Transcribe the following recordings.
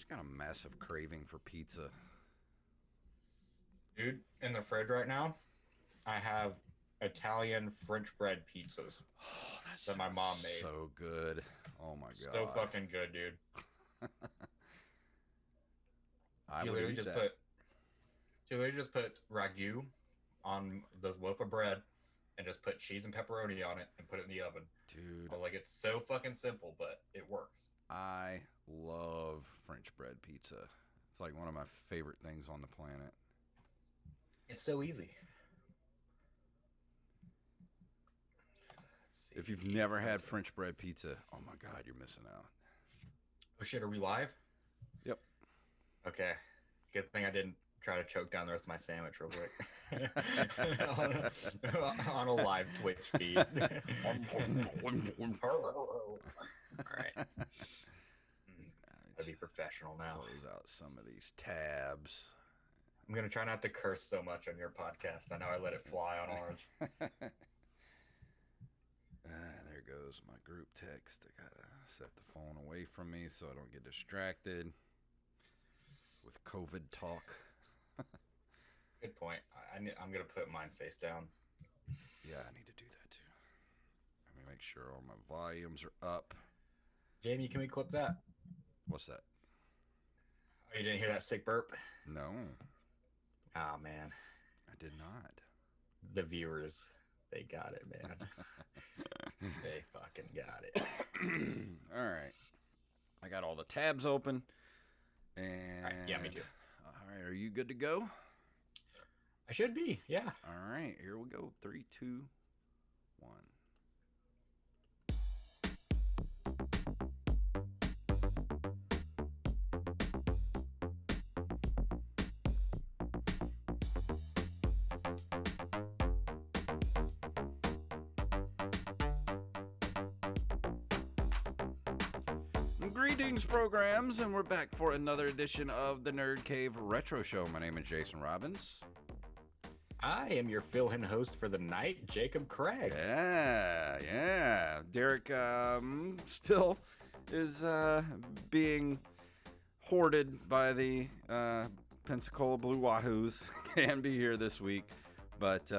just got a massive craving for pizza. Dude, in the fridge right now, I have Italian French bread pizzas Oh, that that my sounds mom made. so good. Oh my So god. fucking good, dude. I She would literally eat just that. put she literally just put ragu on this loaf of bread and just put cheese and pepperoni on it and put it in the oven. I Dude, was like, it's so fucking simple, but it works. I love French bread pizza. It's like one of my favorite things on the planet. It's so easy. Let's If you've see. never had French bread pizza, oh my god, you're missing out. Oh shit, are we live? Yep. Okay. Good thing I didn't try to choke down the rest of my sandwich real quick on a live Twitch feed. All right. Gotta be professional now. Close out some of these tabs. I'm gonna try not to curse so much on your podcast. I know I let it fly on ours. There goes my group text. I gotta set the phone away from me so I don't get distracted with COVID talk. Good point. I'm gonna put mine face down. Yeah, I need to do that too. Let me make sure all my volumes are up. Jamie, can we clip that? What's that? Oh, you didn't hear that sick burp? No, Oh man, I did not. the viewers, they got it, man. They fucking got it. All right. I got all the tabs open. All right, yeah, me And too. all right, are you good to go? I should be, yeah. All right, here we go. Three, two, one. Greetings, programs, and we're back for another edition of the Nerd Cave Retro Show. My name is Jason Robbins. I am your fill-in host for the night, Jacob Craig. Yeah. Derek still is being hoarded by the Pensacola Blue Wahoos. Can't be here this week. But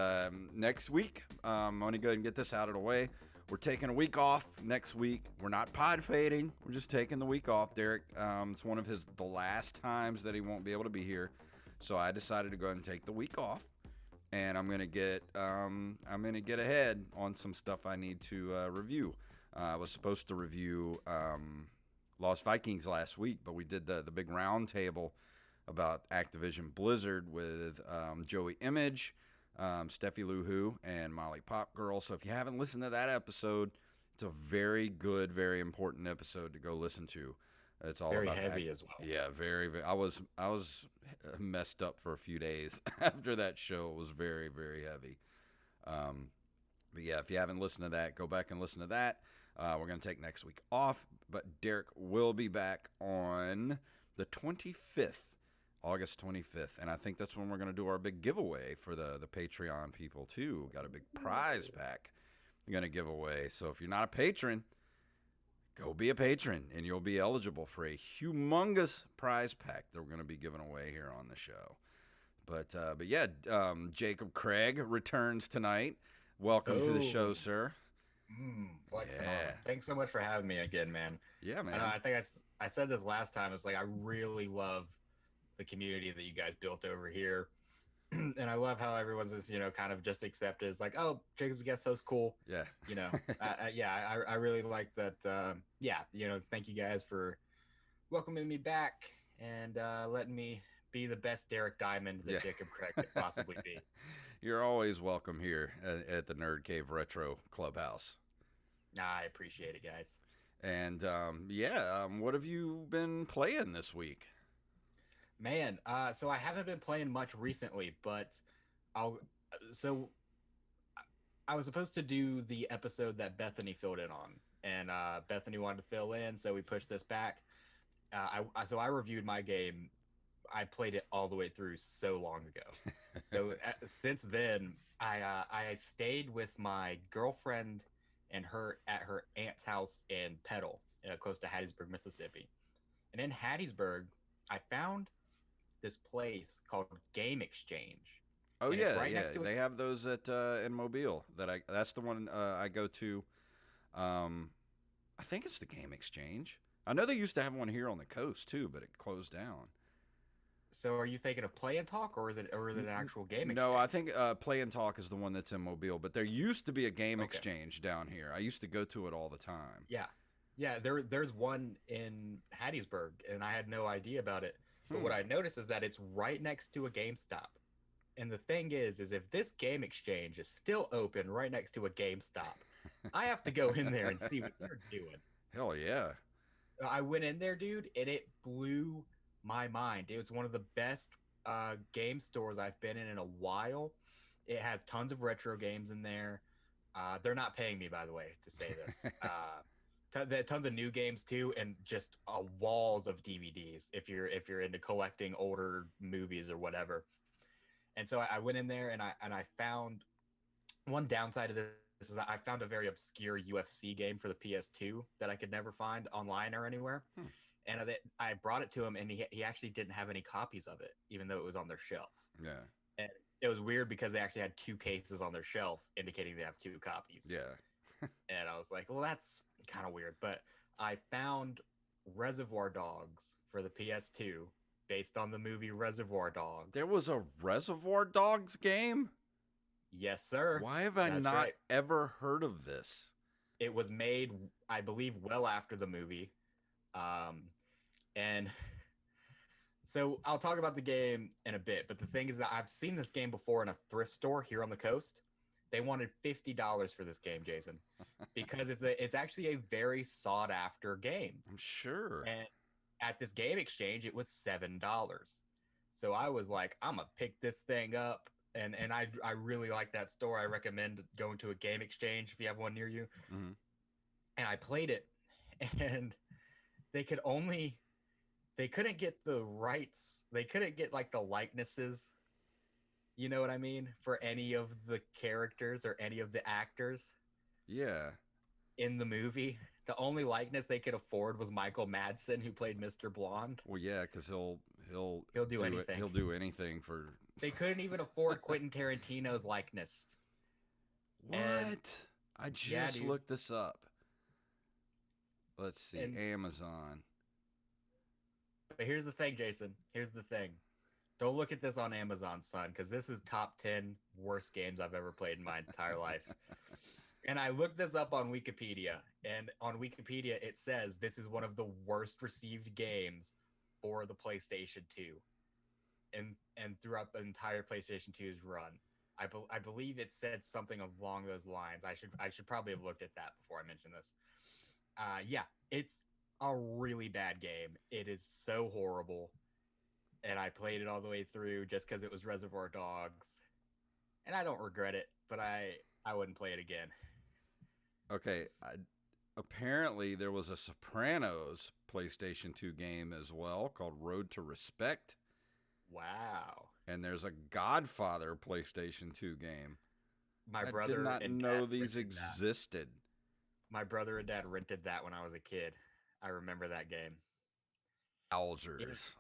next week, I'm going to go ahead and get this out of the way. We're taking a week off next week. We're not pod fading. We're just taking the week off. Derek, it's one of the last times that he won't be able to be here. So I decided to go ahead and take the week off. And I'm gonna get ahead on some stuff I need to review. I was supposed to review Lost Vikings last week, but we did the big round table about Activision Blizzard with Joey Image, Steffi Lou Who, and Molly Pop Girl. So if you haven't listened to that episode, it's a very good, very important episode to go listen to. It's all Very about heavy as well. yeah, very, very. I was messed up for a few days after that show. It was very, very heavy. But yeah, if you haven't listened to that, go back and listen to that. We're gonna take next week off, but Derek will be back on the 25th, August 25th, and I think that's when we're gonna do our big giveaway for the Patreon people too. Got a big prize pack we're gonna give away. So if you're not a patron, go be a patron, and you'll be eligible for a humongous prize pack that we're going to be giving away here on the show. But yeah, Jacob Craig returns tonight. Welcome to the show, Oh, sir. flexing on it. Yeah, Thanks so much for having me again, man. yeah, I know. man. I think I said this last time. It's like I really love the community that you guys built over here, and I love how everyone's just kind of just accepted. It's like, oh, Jacob's guest host, cool. Yeah, Yeah, I really like that. Yeah, thank you guys for welcoming me back and letting me be the best Derek Diamond that yeah. Jacob Craig could possibly be. You're always welcome here at the Nerd Cave Retro Clubhouse. Nah, I appreciate it, guys. And yeah, what have you been playing this week? Man, so I haven't been playing much recently, but I'll. So I was supposed to do the episode that Bethany filled in on, and Bethany wanted to fill in, so we pushed this back. So I reviewed my game. I played it all the way through so long ago. So since then, I stayed with my girlfriend and her at her aunt's house in Petal, close to Hattiesburg, Mississippi. And in Hattiesburg, I found this place called Game Exchange, Oh and it's yeah, right yeah. next to a. They have those at in Mobile. That's the one I go to. Um, I think it's the Game Exchange. I know they used to have one here on the coast too, but it closed down. So are you thinking of Play and Talk, or is it an actual Game No, I Exchange? think Play and Talk is the one that's in Mobile, but there used to be a Game Okay. Exchange down here. I used to go to it all the time. Yeah. Yeah, there's one in Hattiesburg, and I had no idea about it. But what Hmm. I noticed is that it's right next to a GameStop. And the thing is if this Game Exchange is still open right next to a GameStop, I have to go in there and see what they're doing. Hell yeah. I went in there, dude, and it blew my mind. It was one of the best game stores I've been in a while. It has tons of retro games in there. They're not paying me, by the way, to say this. Tons of new games too, and just walls of DVDs if you're into collecting older movies or whatever. And so I went in there and I found one downside of this is that I found a very obscure UFC game for the PS2 that I could never find online or anywhere. Hmm. And I brought it to him, and he actually didn't have any copies of it, even though it was on their shelf. Yeah. And it was weird because they actually had two cases on their shelf indicating they have two copies. Yeah. And I was like, well, that's kind of weird. But I found Reservoir Dogs for the PS2 based on the movie Reservoir Dogs. There was a Reservoir Dogs game? Yes, sir. Why have I That's not right. ever heard of this? It was made, I believe, well after the movie. And so I'll talk about the game in a bit. But the thing is that I've seen this game before in a thrift store here on the coast. They wanted $50 for this game, Jason, because it's actually a very sought after game. I'm sure. And at this game exchange, it was $7. So I was like, I'm gonna pick this thing up. And I really like that store. I recommend going to a game exchange if you have one near you. Hmm. And I played it, and they could only they couldn't get the rights. They couldn't get like the likenesses. You know what I mean? For any of the characters or any of the actors Yeah. in the movie. The only likeness they could afford was Michael Madsen, who played Mr. Blonde. Well, yeah, because He'll do anything. He'll do anything for. They couldn't even afford Quentin Tarantino's likeness. What? And I just yeah, dude. looked this up. Let's see. And Amazon. but here's the thing, Jason. Here's the thing. Don't look at this on Amazon, son, because this is top 10 worst games I've ever played in my entire life. And I looked this up on Wikipedia, and on Wikipedia it says this is one of the worst received games for the PlayStation 2, and throughout the entire PlayStation 2's run. I believe it said something along those lines. I should probably have looked at that before I mentioned this. Yeah, it's a really bad game. It is so horrible, and I played it all the way through just because it was Reservoir Dogs, and I don't regret it, but I wouldn't play it again. Okay. Apparently, there was a Sopranos PlayStation 2 game as well called Road to Respect. Wow. And there's a Godfather PlayStation 2 game. My I brother did not and know dad these rented that. existed. My brother and dad rented that when I was a kid. I remember that game. Wowzers.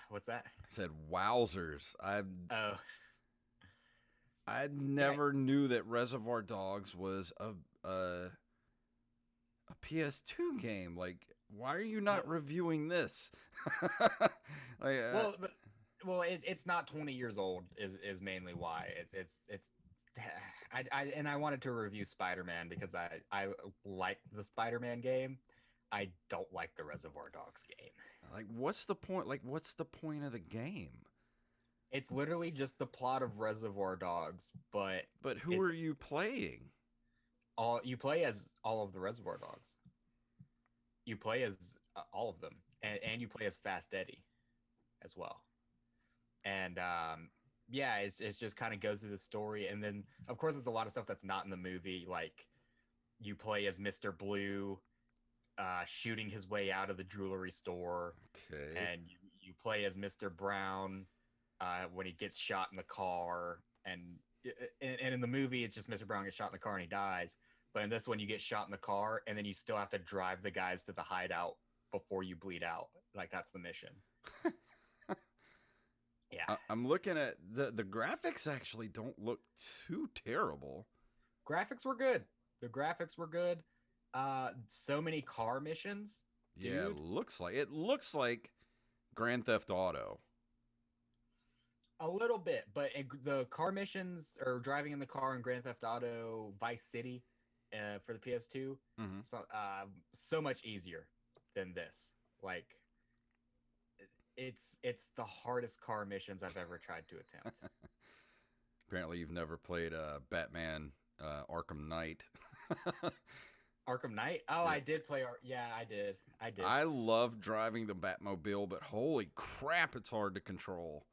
What's that? I said wowzers. Oh, I yeah. never knew that Reservoir Dogs was a PS2 game. Like, why are you not Well, reviewing this? like, well, but, it's not 20 years old. Is mainly why it's. I wanted to review Spider-Man because I like the Spider-Man game. I don't like the Reservoir Dogs game. like, what's the point? Like, what's the point of the game? It's literally just the plot of Reservoir Dogs, but But who it's are you playing? all you play as all of the Reservoir Dogs. You play as all of them, and you play as Fast Eddie as well. And yeah, it's just kind of goes through the story, and then of course there's a lot of stuff that's not in the movie, like you play as Mr. Blue, shooting his way out of the jewelry store, Okay. and you play as Mr. Brown when he gets shot in the car, and in the movie it's just Mr. Brown gets shot in the car and he dies. But in this one, you get shot in the car, and then you still have to drive the guys to the hideout before you bleed out. Like that's the mission. Yeah. I'm looking at the graphics actually don't look too terrible. Graphics were good. The graphics were good. So many car missions, Yeah, dude. it looks like Grand Theft Auto. A little bit, but the car missions or driving in the car in Grand Theft Auto Vice City for the PS2, Mm-hmm. so much easier than this. Like it's the hardest car missions I've ever tried to attempt. Apparently, you've never played Batman Arkham Knight. Arkham Knight? Oh, Yeah. I did play. Yeah, I did. I did. I love driving the Batmobile, but holy crap, it's hard to control.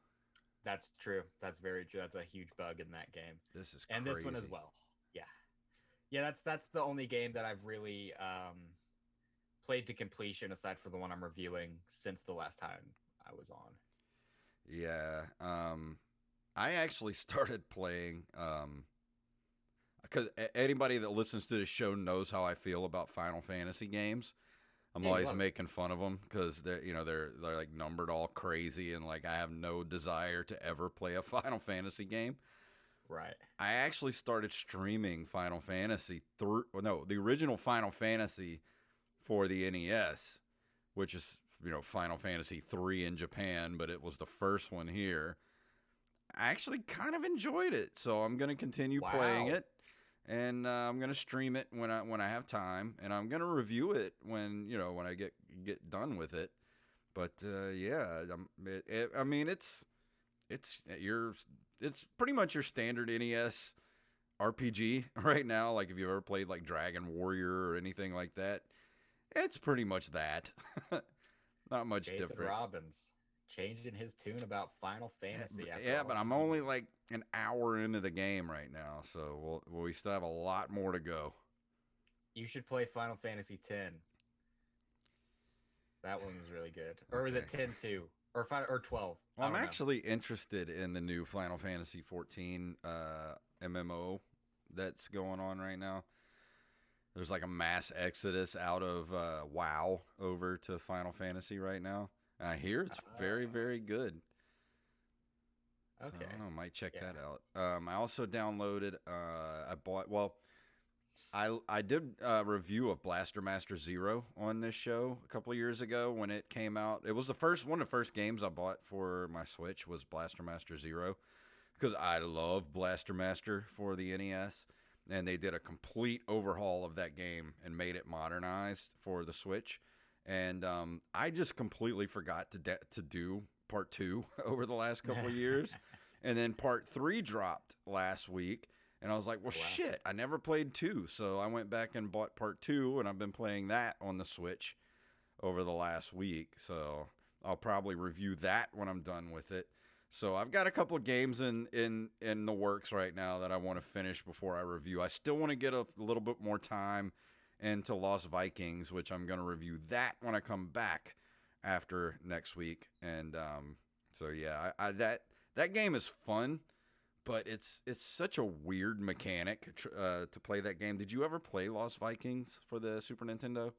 That's true. That's very true. That's a huge bug in that game. This is and crazy. this one as well. Yeah, yeah. That's the only game that I've really played to completion, aside from the one I'm reviewing, since the last time I was on. Yeah. I actually started playing because anybody that listens to this show knows how I feel about Final Fantasy games. I'm always making fun of them because they're like numbered all crazy, and like I have no desire to ever play a Final Fantasy game. Right. I actually started streaming Final Fantasy the original Final Fantasy for the NES, which is Final Fantasy 3 in Japan, but it was the first one here. I actually kind of enjoyed it, so I'm gonna continue playing it. And I'm gonna stream it when I have time, and I'm gonna review it when I get done with it. But yeah, I mean it's pretty much your standard NES RPG right now. Like if you've ever played like Dragon Warrior or anything like that, it's pretty much that. Not much Jason different. Robbins changing his tune about Final Fantasy. Yeah, but I'm only like an hour into the game right now, so we still have a lot more to go. You should play Final Fantasy X. That one was really good. Or was it 10-2? Or 12? Well, I'm actually interested in the new Final Fantasy 14 MMO that's going on right now. There's like a mass exodus out of WoW over to Final Fantasy right now. And I hear it's very, very good. Okay. So, I don't know, might check that out. I also downloaded, I did a review of Blaster Master Zero on this show a couple of years ago when it came out. It was one of the first games I bought for my Switch was Blaster Master Zero because I love Blaster Master for the NES. And they did a complete overhaul of that game and made it modernized for the Switch. And I just completely forgot to do part 2 over the last couple of years. And then part 3 dropped last week. And I was like, well, shit, I never played 2. So I went back and bought part 2, and I've been playing that on the Switch over the last week. So I'll probably review that when I'm done with it. So I've got a couple of games in the works right now that I want to finish before I review. I still want to get a little bit more time into Lost Vikings, which I'm going to review that when I come back after next week. And so yeah, that game is fun, but it's such a weird mechanic to play that game. Did you ever play Lost Vikings for the Super Nintendo?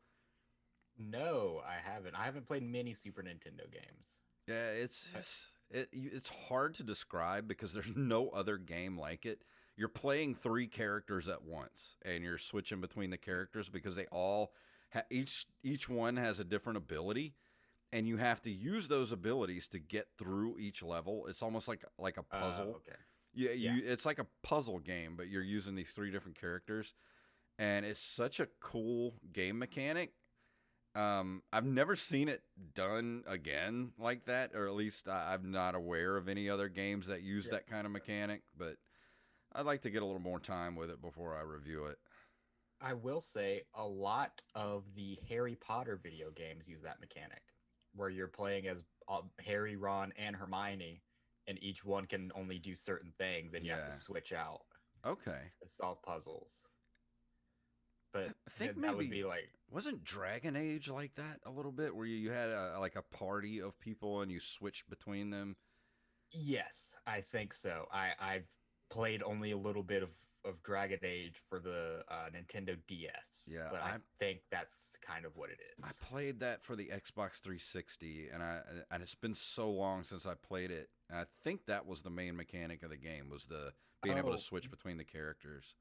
No, I haven't. I haven't played many Super Nintendo games. Yeah, it's hard to describe because there's no other game like it. You're playing 3 characters at once, and you're switching between the characters because they all each one has a different ability, and you have to use those abilities to get through each level. It's almost like a puzzle. Okay. Yeah, it's like a puzzle game, but you're using these 3 different characters, and it's such a cool game mechanic. I've never seen it done again like that, or at least I'm not aware of any other games that use that kind of mechanic, but I'd like to get a little more time with it before I review it. I will say a lot of the Harry Potter video games use that mechanic, where you're playing as Harry, Ron, and Hermione, and each one can only do certain things, and you have to switch out. Okay. To solve puzzles. But I think that would be like, wasn't Dragon Age like that a little bit, where you had like a party of people and you switched between them? Yes, I think so. I've played only a little bit of Dragon Age for the Nintendo DS. Yeah, but I think that's kind of what it I is. played that for the Xbox 360, and it's been so long since I played it. And I think that was the main mechanic of the game, was the being able to switch between the characters.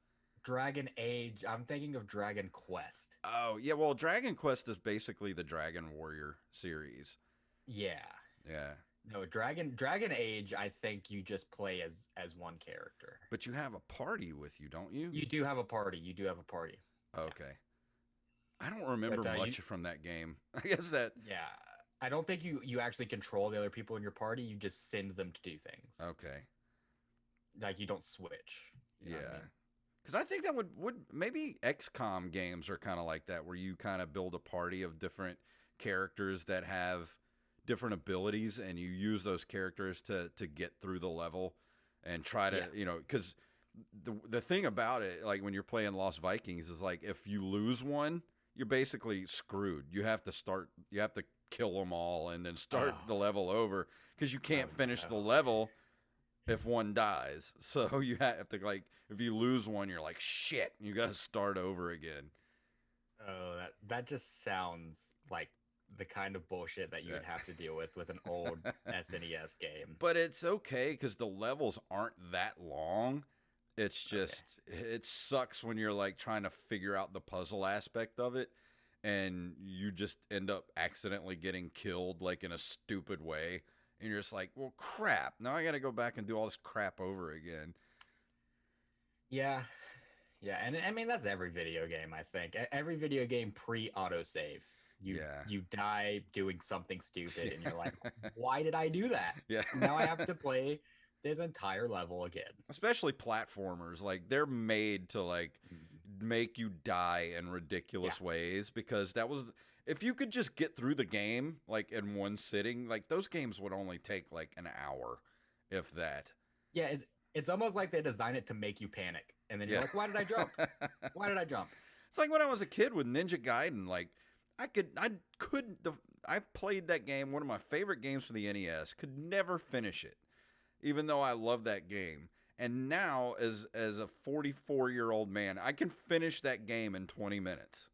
Dragon Age. I'm thinking of Dragon Quest. Oh, yeah, well, Dragon Quest is basically the Dragon Warrior series. Yeah. Yeah. No, Dragon Age, I think you just play as one character. But you have a party with you, don't you? You do have a party. You do have a party. Okay. Yeah. I don't remember much from that game. I guess that... Yeah. I don't think you actually control the other people in your party. You just send them to do things. Okay. Like, you don't switch. You know what I mean? Because I think that would maybe XCOM games are kind of like that, where you kind of build a party of different characters that have different abilities, and you use those characters to get through the level and try to, you know, because the thing about it, like when you're playing Lost Vikings, is like if you lose one, you're basically screwed. You have to kill them all and then start the level over, because you can't finish the level if one dies. So you have to, like, if you lose one, you're like, shit, you got to start over again. Oh, that just sounds like the kind of bullshit that you would have to deal with an old SNES game. But it's okay, because the levels aren't that long. It's just, it sucks when you're like trying to figure out the puzzle aspect of it, and you just end up accidentally getting killed like in a stupid way. And you're just like, well, crap. Now I got to go back and do all this crap over again. Yeah. Yeah. And I mean, that's every video game, I think. Every video game pre-autosave. You die doing something stupid, and you're like, why did I do that? Yeah. Now I have to play this entire level again. Especially platformers. Like, they're made to, like, make you die in ridiculous ways, because that was... If you could just get through the game, like, in one sitting, like, those games would only take, like, an hour, if that. Yeah, it's almost like they designed it to make you panic. And then you're like, why did I jump? Why did I jump? It's like when I was a kid with Ninja Gaiden, like, I played that game, one of my favorite games for the NES, could never finish it, even though I love that game. And now, as a 44-year-old man, I can finish that game in 20 minutes.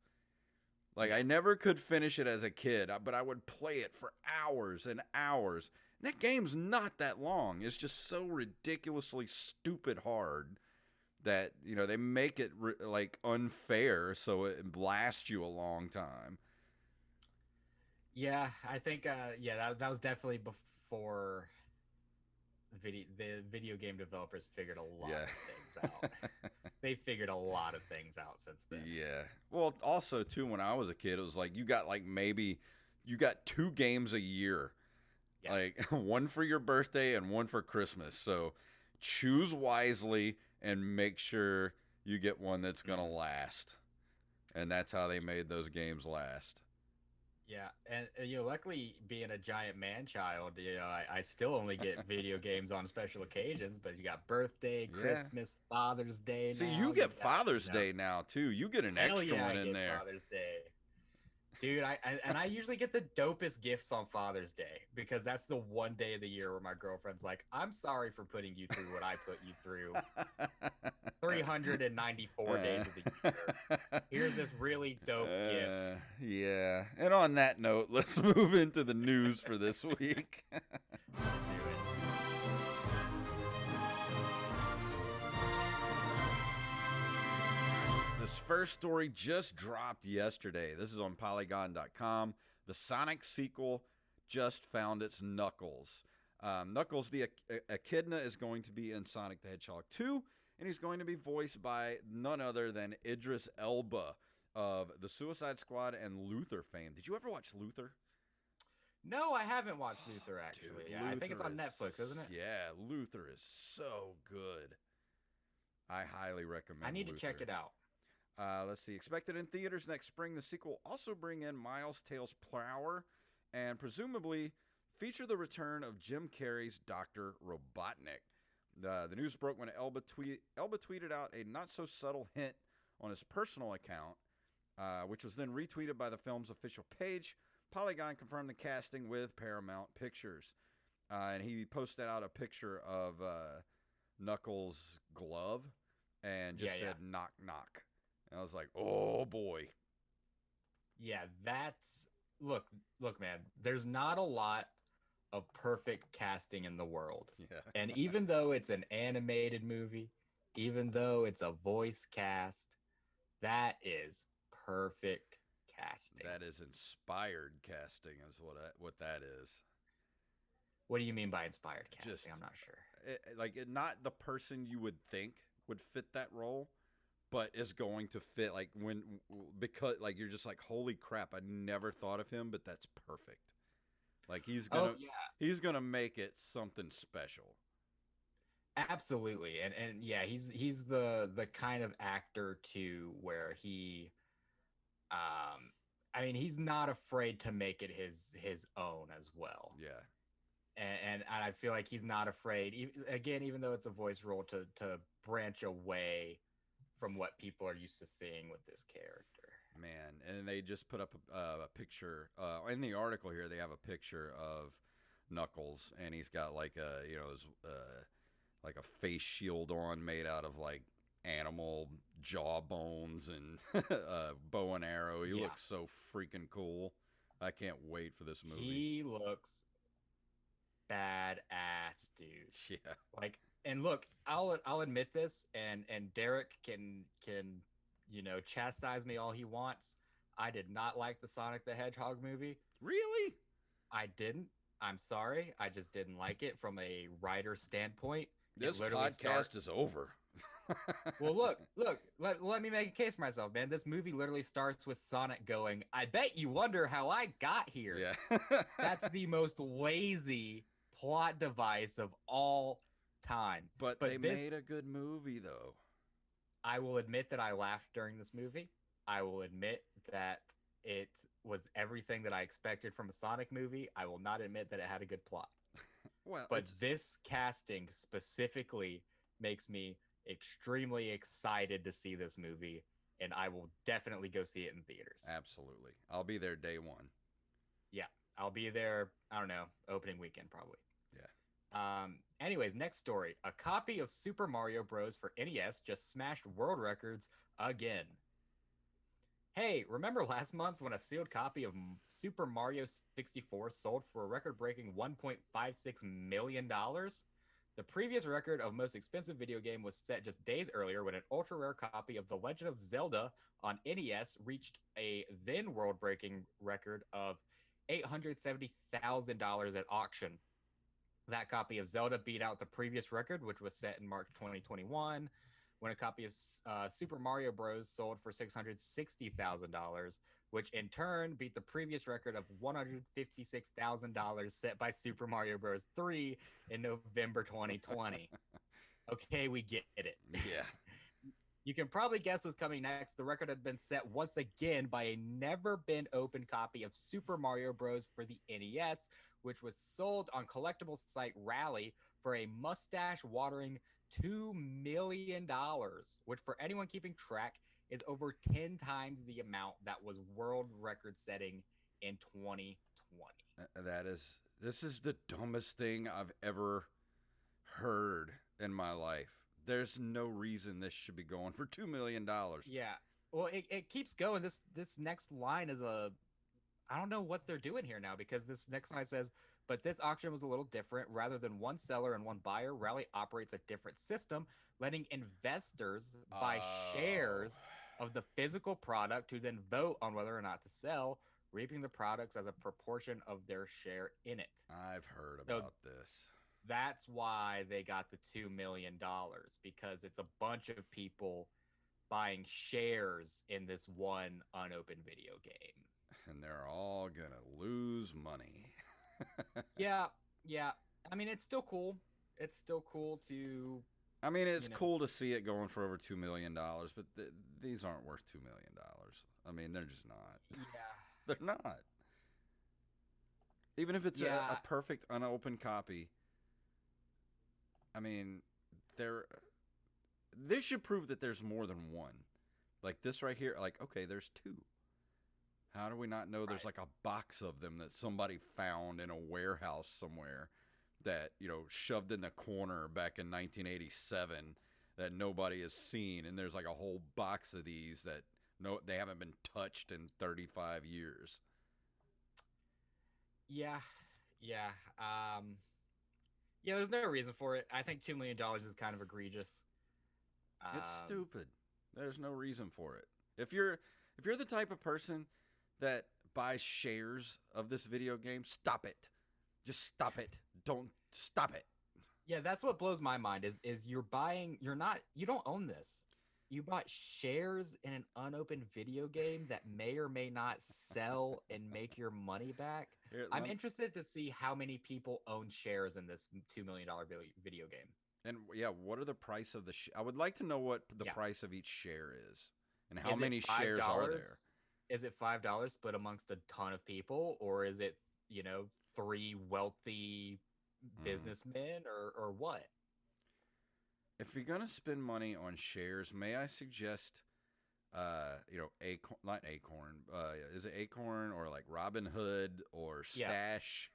Like, I never could finish it as a kid, but I would play it for hours and hours. And that game's not that long. It's just so ridiculously stupid hard that, you know, they make it, like, unfair so it lasts you a long time. Yeah, I think, that was definitely before the video game developers figured a lot of things out. They figured a lot of things out since then. Yeah. Well, also, too, when I was a kid, it was like you got, like, maybe you got 2 games a year. Yeah. Like, one for your birthday and one for Christmas. So choose wisely and make sure you get one that's going to last. And that's how they made those games last. Yeah, and you know, luckily being a giant man child, you know, I still only get video games on special occasions. But you got birthday, Christmas, Father's Day. See, you get Father's Day now too. You get an extra one in there. Father's Day, dude. I usually get the dopest gifts on Father's Day, because that's the one day of the year where my girlfriend's like, "I'm sorry for putting you through what I put you through 394 days of the year. Here's this really dope gift." Yeah. And on that note, let's move into the news for this week. Let's do it. This first story just dropped yesterday. This is on Polygon.com. The Sonic sequel just found its Knuckles. Knuckles the Echidna is going to be in Sonic the Hedgehog 2, and he's going to be voiced by none other than Idris Elba of the Suicide Squad and Luther fame. Did you ever watch Luther? No, I haven't watched Luther, actually. Dude, yeah, Luther I think it's on Netflix, isn't it? Yeah, Luther is so good. I highly recommend I need Luther. to check it out. Let's see. Expected in theaters next spring, the sequel will also bring in Miles Tails Prower and presumably feature the return of Jim Carrey's Dr. Robotnik. The news broke when Elba tweeted out a not-so-subtle hint on his personal account, which was then retweeted by the film's official page. Polygon confirmed the casting with Paramount Pictures. And he posted out a picture of Knuckles' glove and just Yeah, said knock knock. And I was like, oh boy. yeah. Look, man. There's not a lot of perfect casting in the world, Yeah. and even though it's an animated movie, even though it's a voice cast, that is perfect casting. That is inspired casting, is what that is. What do you mean by inspired Just casting? I'm not sure. not the person you would think would fit that role, but is going to fit because like you're just like, holy crap, I never thought of him, but that's perfect. Like Oh yeah, he's gonna make it something special. absolutely. And yeah, he's the kind of actor too where I mean, he's not afraid to make it his own as well. Yeah. And I feel like he's not afraid, again, even though it's a voice role, to branch away from what people are used to seeing with this character. Man, and they just put up a picture in the article here. They have a picture of Knuckles, and he's got like like a face shield on made out of like animal jaw bones and bow and arrow. He looks so freaking cool. I can't wait for this movie. He looks badass, dude. Yeah. Like, and look, I'll admit this, and Derek can chastise me all he wants. I did not like the Sonic the Hedgehog movie. Really? I didn't. I'm sorry. I just didn't like it from a writer standpoint. This podcast is over. Well, look. Let me make a case for myself, man. This movie literally starts with Sonic going, "I bet you wonder how I got here." Yeah. That's the most lazy plot device of all time. But they made a good movie, though. I will admit that I laughed during this movie. I will admit that it was everything that I expected from a Sonic movie. I will not admit that it had a good plot. Well, but this casting specifically makes me extremely excited to see this movie, and I will definitely go see it in theaters. Absolutely. I'll be there day one. Yeah, I'll be there, I don't know, opening weekend probably. Yeah. Anyways, next story. A copy of Super Mario Bros. For NES just smashed world records again. Hey, remember last month when a sealed copy of Super Mario 64 sold for a record-breaking $1.56 million? The previous record of most expensive video game was set just days earlier when an ultra-rare copy of The Legend of Zelda on NES reached a then world-breaking record of $870,000 at auction. That copy of Zelda beat out the previous record, which was set in March 2021, when a copy of Super Mario Bros. Sold for $660,000, which in turn beat the previous record of $156,000 set by Super Mario Bros. 3 in November 2020. Okay, we get it. Yeah. You can probably guess what's coming next. The record had been set once again by a never-been-open copy of Super Mario Bros. For the NES, which was sold on collectible site Rally for a mustache-watering $2 million, which for anyone keeping track is over 10 times the amount that was world record setting in 2020. This is the dumbest thing I've ever heard in my life. There's no reason this should be going for $2 million. Yeah. Well, it keeps going. This next line is I don't know what they're doing here now, because this next line says, but this auction was a little different. Rather than one seller and one buyer, Rally operates a different system, letting investors buy shares of the physical product to then vote on whether or not to sell, reaping the products as a proportion of their share in it. I've heard about this. That's why they got the $2 million, because it's a bunch of people buying shares in this one unopened video game. And they're all going to lose money. Yeah. I mean, it's still cool. It's still cool to... I mean, it's cool to see it going for over $2 million, but these aren't worth $2 million. I mean, they're just not. Yeah. They're not. Even if it's a perfect unopened copy, I mean, this should prove that there's more than one. Like this right here, like, okay, there's two. How do we not know there's like a box of them that somebody found in a warehouse somewhere that, shoved in the corner back in 1987 that nobody has seen, and there's like a whole box of these that they haven't been touched in 35 years. Yeah, yeah. Yeah, there's no reason for it. I think $2 million is kind of egregious. It's stupid. There's no reason for it. If you're the type of person that buys shares of this video game, stop it. Just stop it. Don't stop it. Yeah, that's what blows my mind is you don't own this. You bought shares in an unopened video game that may or may not sell and make your money back. Here, I'm interested to see how many people own shares in this $2 million video game. And yeah, what are the price of the I would like to know what the price of each share is and how many shares are there. Is it $5 split amongst a ton of people, or is it, 3 wealthy businessmen, or what? If you're gonna spend money on shares, may I suggest, not Acorn, is it Acorn or like Robinhood or Stash,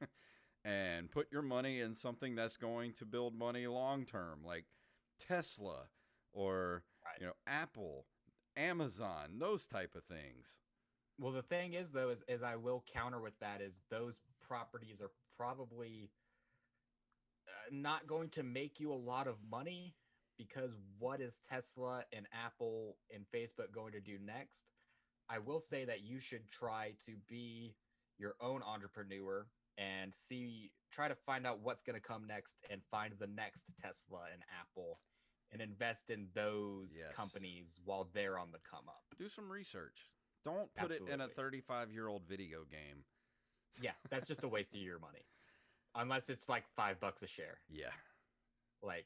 and put your money in something that's going to build money long term, like Tesla or Apple, Amazon, those type of things. Well, the thing is, though, is I will counter with that is those properties are probably not going to make you a lot of money, because what is Tesla and Apple and Facebook going to do next? I will say that you should try to be your own entrepreneur and try to find out what's going to come next and find the next Tesla and Apple and invest in those companies while they're on the come up. Do some research. Don't put it in a 35-year-old video game. Yeah, that's just a waste of your money. Unless it's like $5 a share. Yeah. Like,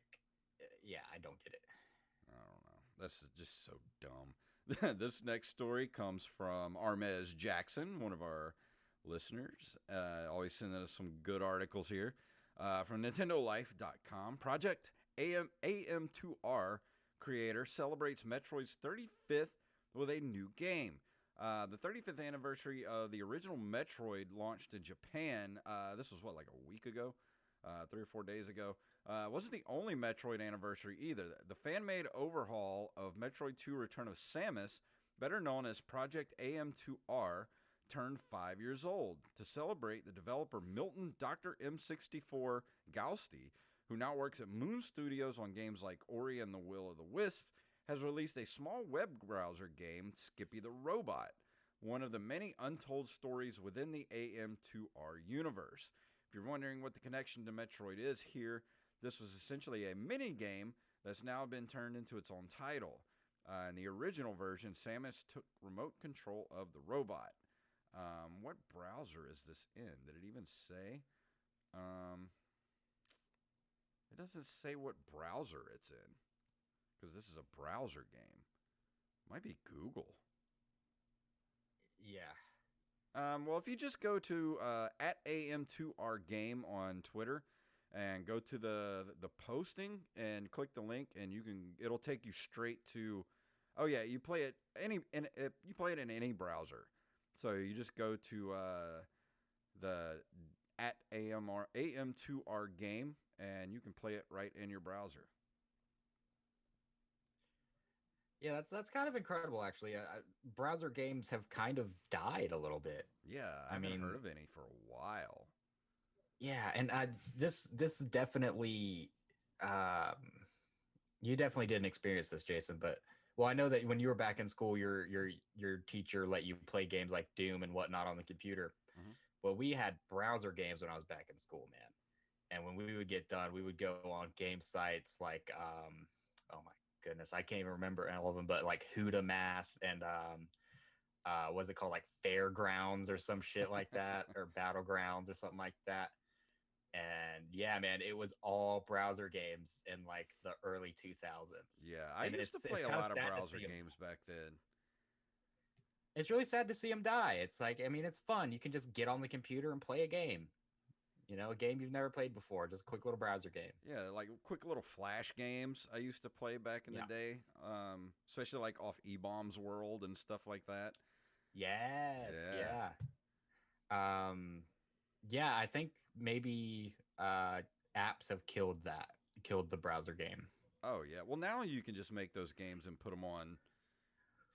yeah, I don't get it. I don't know. This is just so dumb. This next story comes from Armez Jackson, one of our listeners. Always sending us some good articles here. From NintendoLife.com. Project AM2R creator celebrates Metroid's 35th with a new game. The 35th anniversary of the original Metroid launched in Japan. This was, like a week ago? 3 or 4 days ago. Wasn't the only Metroid anniversary either. The fan-made overhaul of Metroid 2 Return of Samus, better known as Project AM2R, turned 5 years old. To celebrate, the developer Milton Dr. M64 Galsty, who now works at Moon Studios on games like Ori and the Will of the Wisps, has released a small web browser game, Skippy the Robot, one of the many untold stories within the AM2R universe. If you're wondering what the connection to Metroid is here, this was essentially a mini-game that's now been turned into its own title. In the original version, Samus took remote control of the robot. What browser is this in? Did it even say? It doesn't say what browser it's in, because this is a browser game. Might be Google. Yeah. Well, if you just go to at AM2R Game on Twitter and go to the posting and click the link, and it'll take you straight to. Oh yeah, you play it in any browser. So you just go to the at AM2R Game, and you can play it right in your browser. Yeah, that's kind of incredible, actually. Browser games have kind of died a little bit. Yeah, I haven't heard of any for a while. Yeah, and this definitely, you definitely didn't experience this, Jason. But I know that when you were back in school, your teacher let you play games like Doom and whatnot on the computer. Mm-hmm. Well, we had browser games when I was back in school, man. And when we would get done, we would go on game sites like, oh my goodness, I can't even remember all of them, but like Huda Math and what's it called, like Fairgrounds or some shit like that, or Battlegrounds or something like that. And yeah, man, it was all browser games in like the early 2000s. Yeah, I used to play a lot of browser games back then. It's really sad to see them die. It's like, I mean, it's fun. You can just get on the computer and play a game. A game you've never played before, just a quick little browser game. Yeah, like quick little flash games I used to play back in the day, especially like off E-Bombs World and stuff like that. Yes, yeah. Yeah, I think maybe apps have killed the browser game. Oh yeah. Well, now you can just make those games and put them on,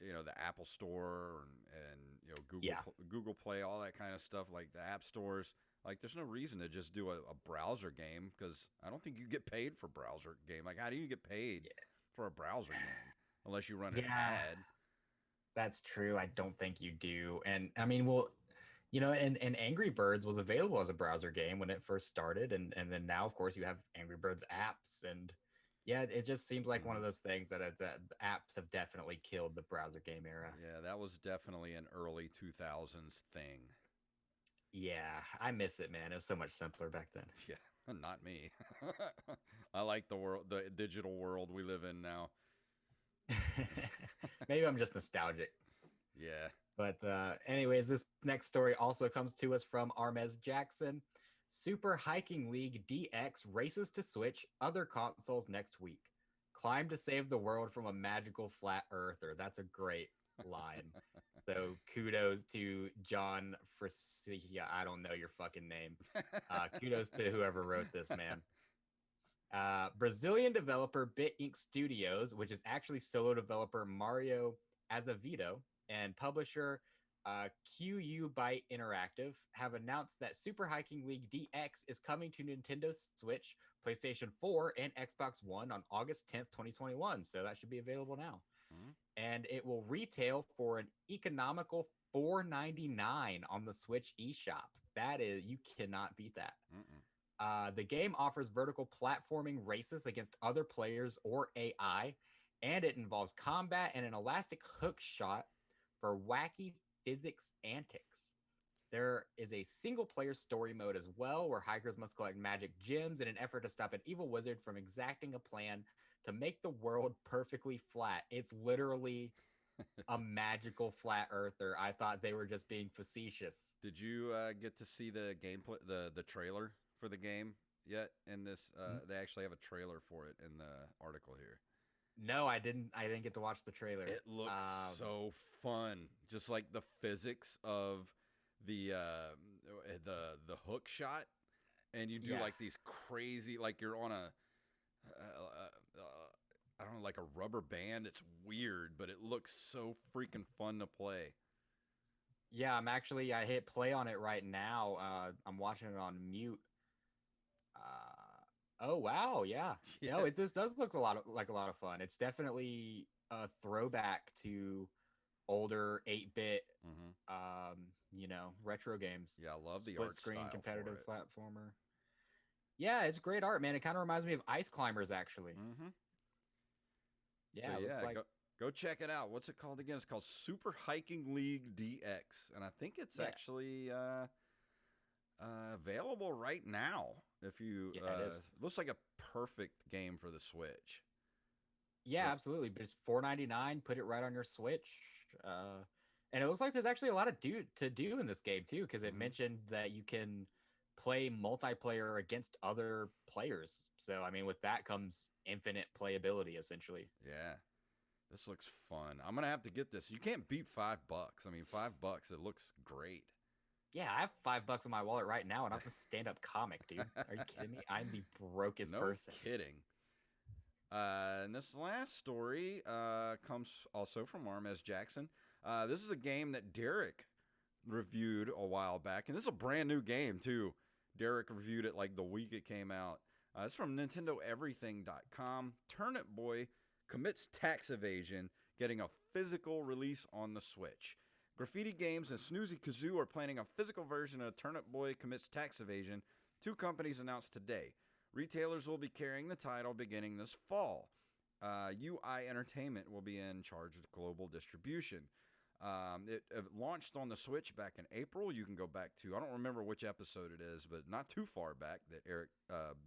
the Apple Store and Yeah. Google Play, all that kind of stuff, like the app stores. Like, there's no reason to just do a browser game because I don't think you get paid for browser game. Like, how do you get paid for a browser game unless you run an Yeah, ad? that's true. I don't think you do. And I mean, well, and Angry Birds was available as a browser game when it first started, and then now, of course, you have Angry Birds apps, and yeah, it just seems like one Mhm. of those things that apps have definitely killed the browser game era. Yeah, that was definitely an early 2000s thing. Yeah, I miss it, man. It was so much simpler back then. Yeah, not me. I like the digital world we live in now. Maybe I'm just nostalgic. Yeah. But anyways, this next story also comes to us from Armez Jackson. Super Hiking League DX races to Switch other consoles next week. Climb to save the world from a magical flat earther. That's a great line. So kudos to John Frasia. I don't know your fucking name. Kudos to whoever wrote this, man. Brazilian developer Bit Inc. Studios, which is actually solo developer Mario Azevedo, and publisher QU Byte Interactive, have announced that Super Hiking League DX is coming to Nintendo Switch, PlayStation 4, and Xbox One on August 10th, 2021. So that should be available now. Mhm. And it will retail for an economical $4.99 on the Switch eShop. That is, you cannot beat that. Mm-mm. The game offers vertical platforming races against other players or AI, and it involves combat and an elastic hook shot for wacky physics antics. There is a single player story mode as well, where hikers must collect magic gems in an effort to stop an evil wizard from exacting a plan to make the world perfectly flat. It's literally a magical flat earther. I thought they were just being facetious. Did you get to see the gameplay, the trailer for the game yet? In this, they actually have a trailer for it in the article here. No, I didn't. I didn't get to watch the trailer. It looks so fun, just like the physics of the the hook shot, and you do Yeah, like these crazy, like you're on a I don't know, like a rubber band. It's weird, but it looks so freaking fun to play. yeah. I hit play on it right now. I'm watching it on mute. Oh wow, yeah. No, Yeah. this does look like a lot of fun. It's definitely a throwback to older 8-bit, Hmm. retro games. Yeah, I love the Split art screen style for competitive it. platformer. Yeah, it's great art, man. It kind of reminds me of Ice Climbers, actually. Hmm. So Yeah, it looks yeah, like go check it out. What's it called again? It's called Super Hiking League DX, and I think it's yeah, actually available right now. If you yeah, it is. looks like a perfect game for the Switch. Yeah, For absolutely. But it's $4.99. Put it right on your Switch. And it looks like there's actually a lot of to do in this game too, because it hmm mentioned that you can play multiplayer against other players. So I mean, with that comes infinite playability, essentially. yeah, this looks fun. I'm gonna have to get this. You can't beat $5. I mean, $5. It looks great. Yeah, I have $5 in my wallet right now, and I'm a stand-up comic, dude. Are you kidding me? I'm the brokest No person. kidding. And this last story comes also from Armez Jackson. This is a game that Derek reviewed a while back, and this is a brand new game too. Derek reviewed it like the week it came out. It's from NintendoEverything.com. Turnip Boy commits tax evasion, getting a physical release on the Switch. Graffiti Games and Snoozy Kazoo are planning a physical version of Turnip Boy Commits Tax Evasion. Two companies announced today. Retailers will be carrying the title beginning this fall. UI Entertainment will be in charge of global distribution. It launched on the Switch back in April. You can go back to, I don't remember which episode it is, but not too far back that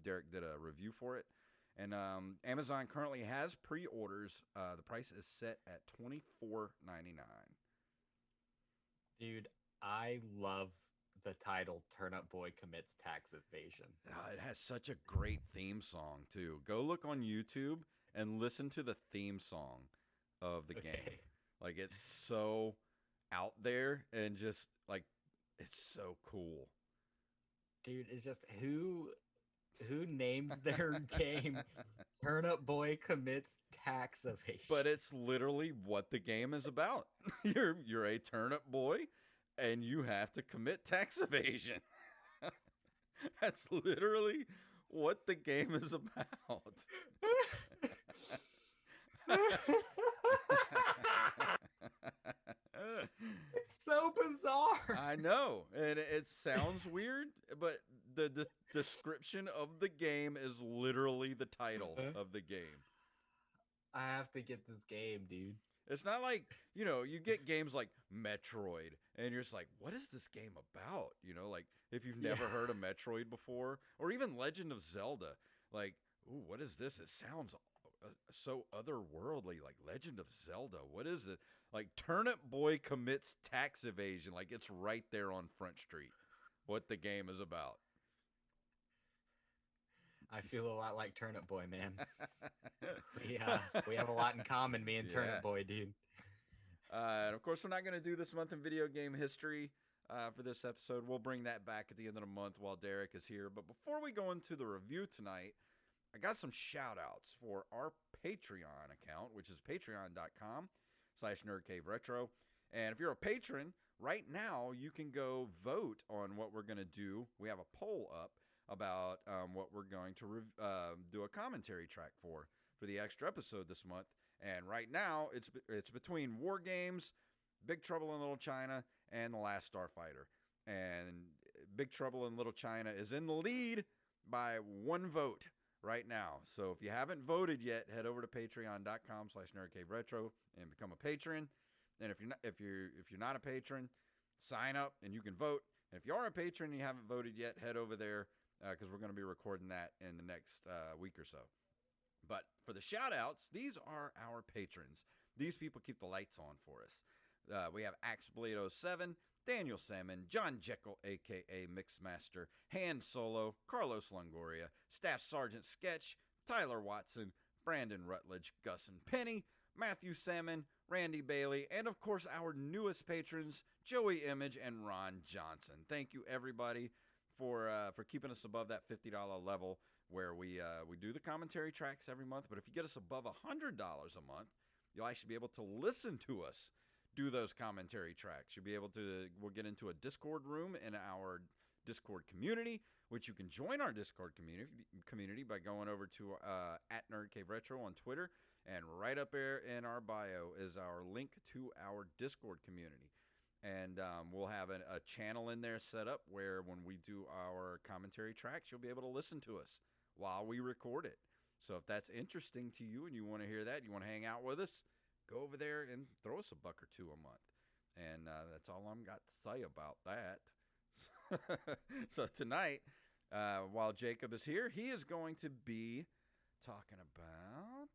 Derek did a review for it. And Amazon currently has pre-orders. The price is set at $24.99. Dude, I love the title Turnip Boy Commits Tax Evasion. It has such a great theme song too. Go look on YouTube and listen to the theme song of the game. Okay. Like, it's so out there and just like it's so cool. Dude, it's just who who names their game Turnip Boy Commits Tax Evasion? But it's literally what the game is about. You're a turnip boy, and you have to commit tax evasion. That's literally what the game is about. It's so bizarre. I know, and it sounds weird, but the description of the game is literally the title of the game. I have to get this game, dude. It's not like, you get games like Metroid, and you're just like, what is this game about? Like, if you've never heard of Metroid before, or even Legend of Zelda, like, ooh, what is this? It sounds so otherworldly, like Legend of Zelda. What is it? Like, Turnip Boy Commits Tax Evasion. Like, it's right there on Front Street, what the game is about. I feel a lot like Turnip Boy, man. We have a lot in common, me and Turnip Boy, dude. And of course, we're not going to do this month in video game history for this episode. We'll bring that back at the end of the month while Derek is here. But before we go into the review tonight, I got some shout outs for our Patreon account, which is patreon.com/nerdcaveretro. And if you're a patron, right now you can go vote on what we're going to do. We have a poll up about what we're going to do a commentary track for the extra episode this month. And right now, it's between War Games, Big Trouble in Little China, and The Last Starfighter. And Big Trouble in Little China is in the lead by 1 vote right now. So if you haven't voted yet, head over to patreon.com/nerdcaveretro and become a patron. And if you're not a patron, sign up and you can vote. And if you are a patron and you haven't voted yet, head over there because we're going to be recording that in the next week or so. But for the shout-outs, these are our patrons. These people keep the lights on for us. We have AxeBlade07, Daniel Salmon, John Jekyll, a.k.a. Mixmaster, Han Solo, Carlos Longoria, Staff Sergeant Sketch, Tyler Watson, Brandon Rutledge, Gus and Penny, Matthew Salmon, Randy Bailey, and of course our newest patrons, Joey Image and Ron Johnson. Thank you, everybody, for keeping us above that $50 level where we do the commentary tracks every month. But if you get us above $100 a month, you'll actually be able to listen to us do those commentary tracks. We'll get into a Discord room in our Discord community, which you can join our Discord community by going over to @NerdCaveRetro on Twitter, and right up there in our bio is our link to our Discord community. And we'll have a channel in there set up where when we do our commentary tracks, you'll be able to listen to us while we record it. So if that's interesting to you and you want to hear that, you want to hang out with us, go over there and throw us $1 or $2 a month. And that's all I'm got to say about that. So tonight, while Jacob is here, he is going to be talking about...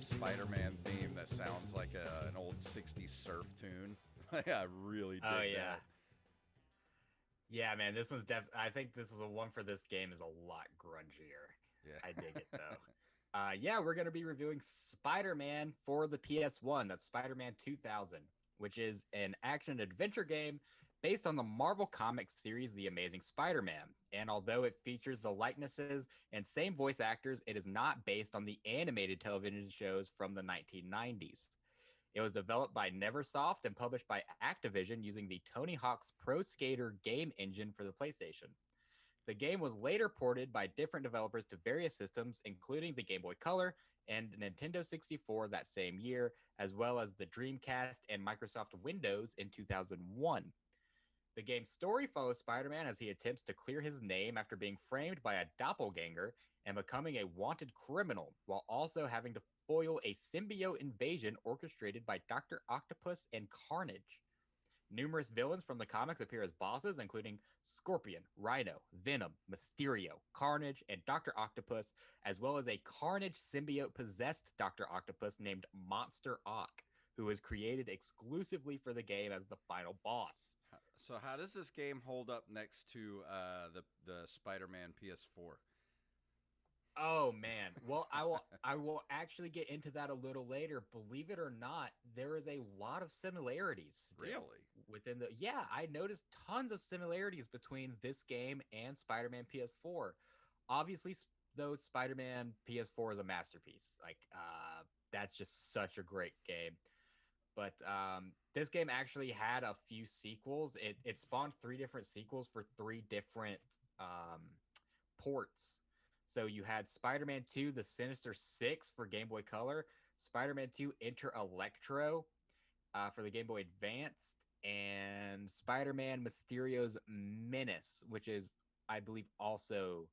Spider-Man theme that sounds like an old 60s surf tune. I really dig that. Yeah, man, this one's I think this was the one for this game is a lot grungier. Yeah. I dig it, though. We're going to be reviewing Spider-Man for the PS1. That's Spider-Man 2000, which is an action-adventure game based on the Marvel Comics series The Amazing Spider-Man. And although it features the likenesses and same voice actors, it is not based on the animated television shows from the 1990s. It was developed by Neversoft and published by Activision using the Tony Hawk's Pro Skater game engine for the PlayStation. The game was later ported by different developers to various systems, including the Game Boy Color and Nintendo 64 that same year, as well as the Dreamcast and Microsoft Windows in 2001. The game's story follows Spider-Man as he attempts to clear his name after being framed by a doppelganger and becoming a wanted criminal, while also having to foil a symbiote invasion orchestrated by Dr. Octopus and Carnage. Numerous villains from the comics appear as bosses, including Scorpion, Rhino, Venom, Mysterio, Carnage, and Dr. Octopus, as well as a Carnage symbiote-possessed Dr. Octopus named Monster Ock, who was created exclusively for the game as the final boss. So how does this game hold up next to the Spider-Man PS4? Oh man. Well, I will actually get into that a little later. Believe it or not, there is a lot of similarities still Really? within the Yeah, I noticed tons of similarities between this game and Spider-Man PS4. Obviously, though Spider-Man PS4 is a masterpiece. Like that's just such a great game. But this game actually had a few sequels. It spawned three different sequels for three different ports. So you had Spider-Man 2, The Sinister Six for Game Boy Color, Spider-Man 2 Enter Electro for the Game Boy Advanced, and Spider-Man Mysterio's Menace, which is, I believe, also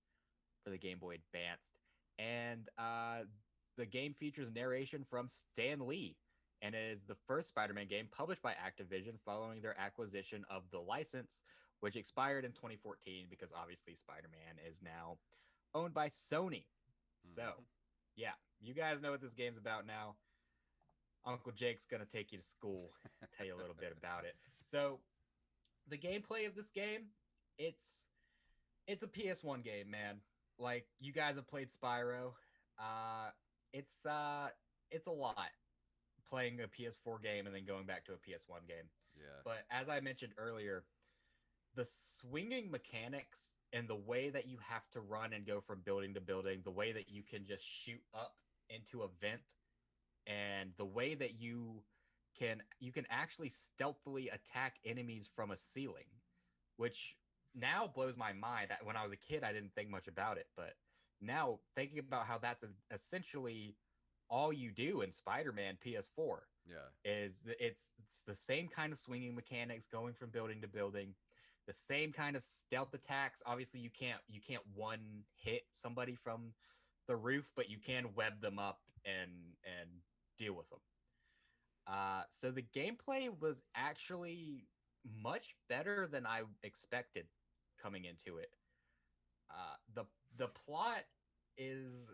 for the Game Boy Advanced. And the game features narration from Stan Lee, and it is the first Spider-Man game published by Activision following their acquisition of the license, which expired in 2014 because obviously Spider-Man is now owned by Sony. So, Mm-hmm. yeah, you guys know what this game's about now. Uncle Jake's gonna take you to school, tell you a little bit about it. So, the gameplay of this game, it's it's a PS1 game, man. Like you guys have played Spyro. Uh, it's uh, it's a lot playing a PS4 game and then going back to a PS1 game. Yeah. But as I mentioned earlier, the swinging mechanics and the way that you have to run and go from building to building, the way that you can just shoot up into a vent, and the way that you can actually stealthily attack enemies from a ceiling, which now blows my mind. When I was a kid, I didn't think much about it, but now thinking about how that's essentially all you do in Spider-Man PS4 Yeah. is it's the same kind of swinging mechanics going from building to building, the same kind of stealth attacks. Obviously, you can't one hit somebody from the roof, but you can web them up and deal with them. So the gameplay was actually much better than I expected coming into it. The plot is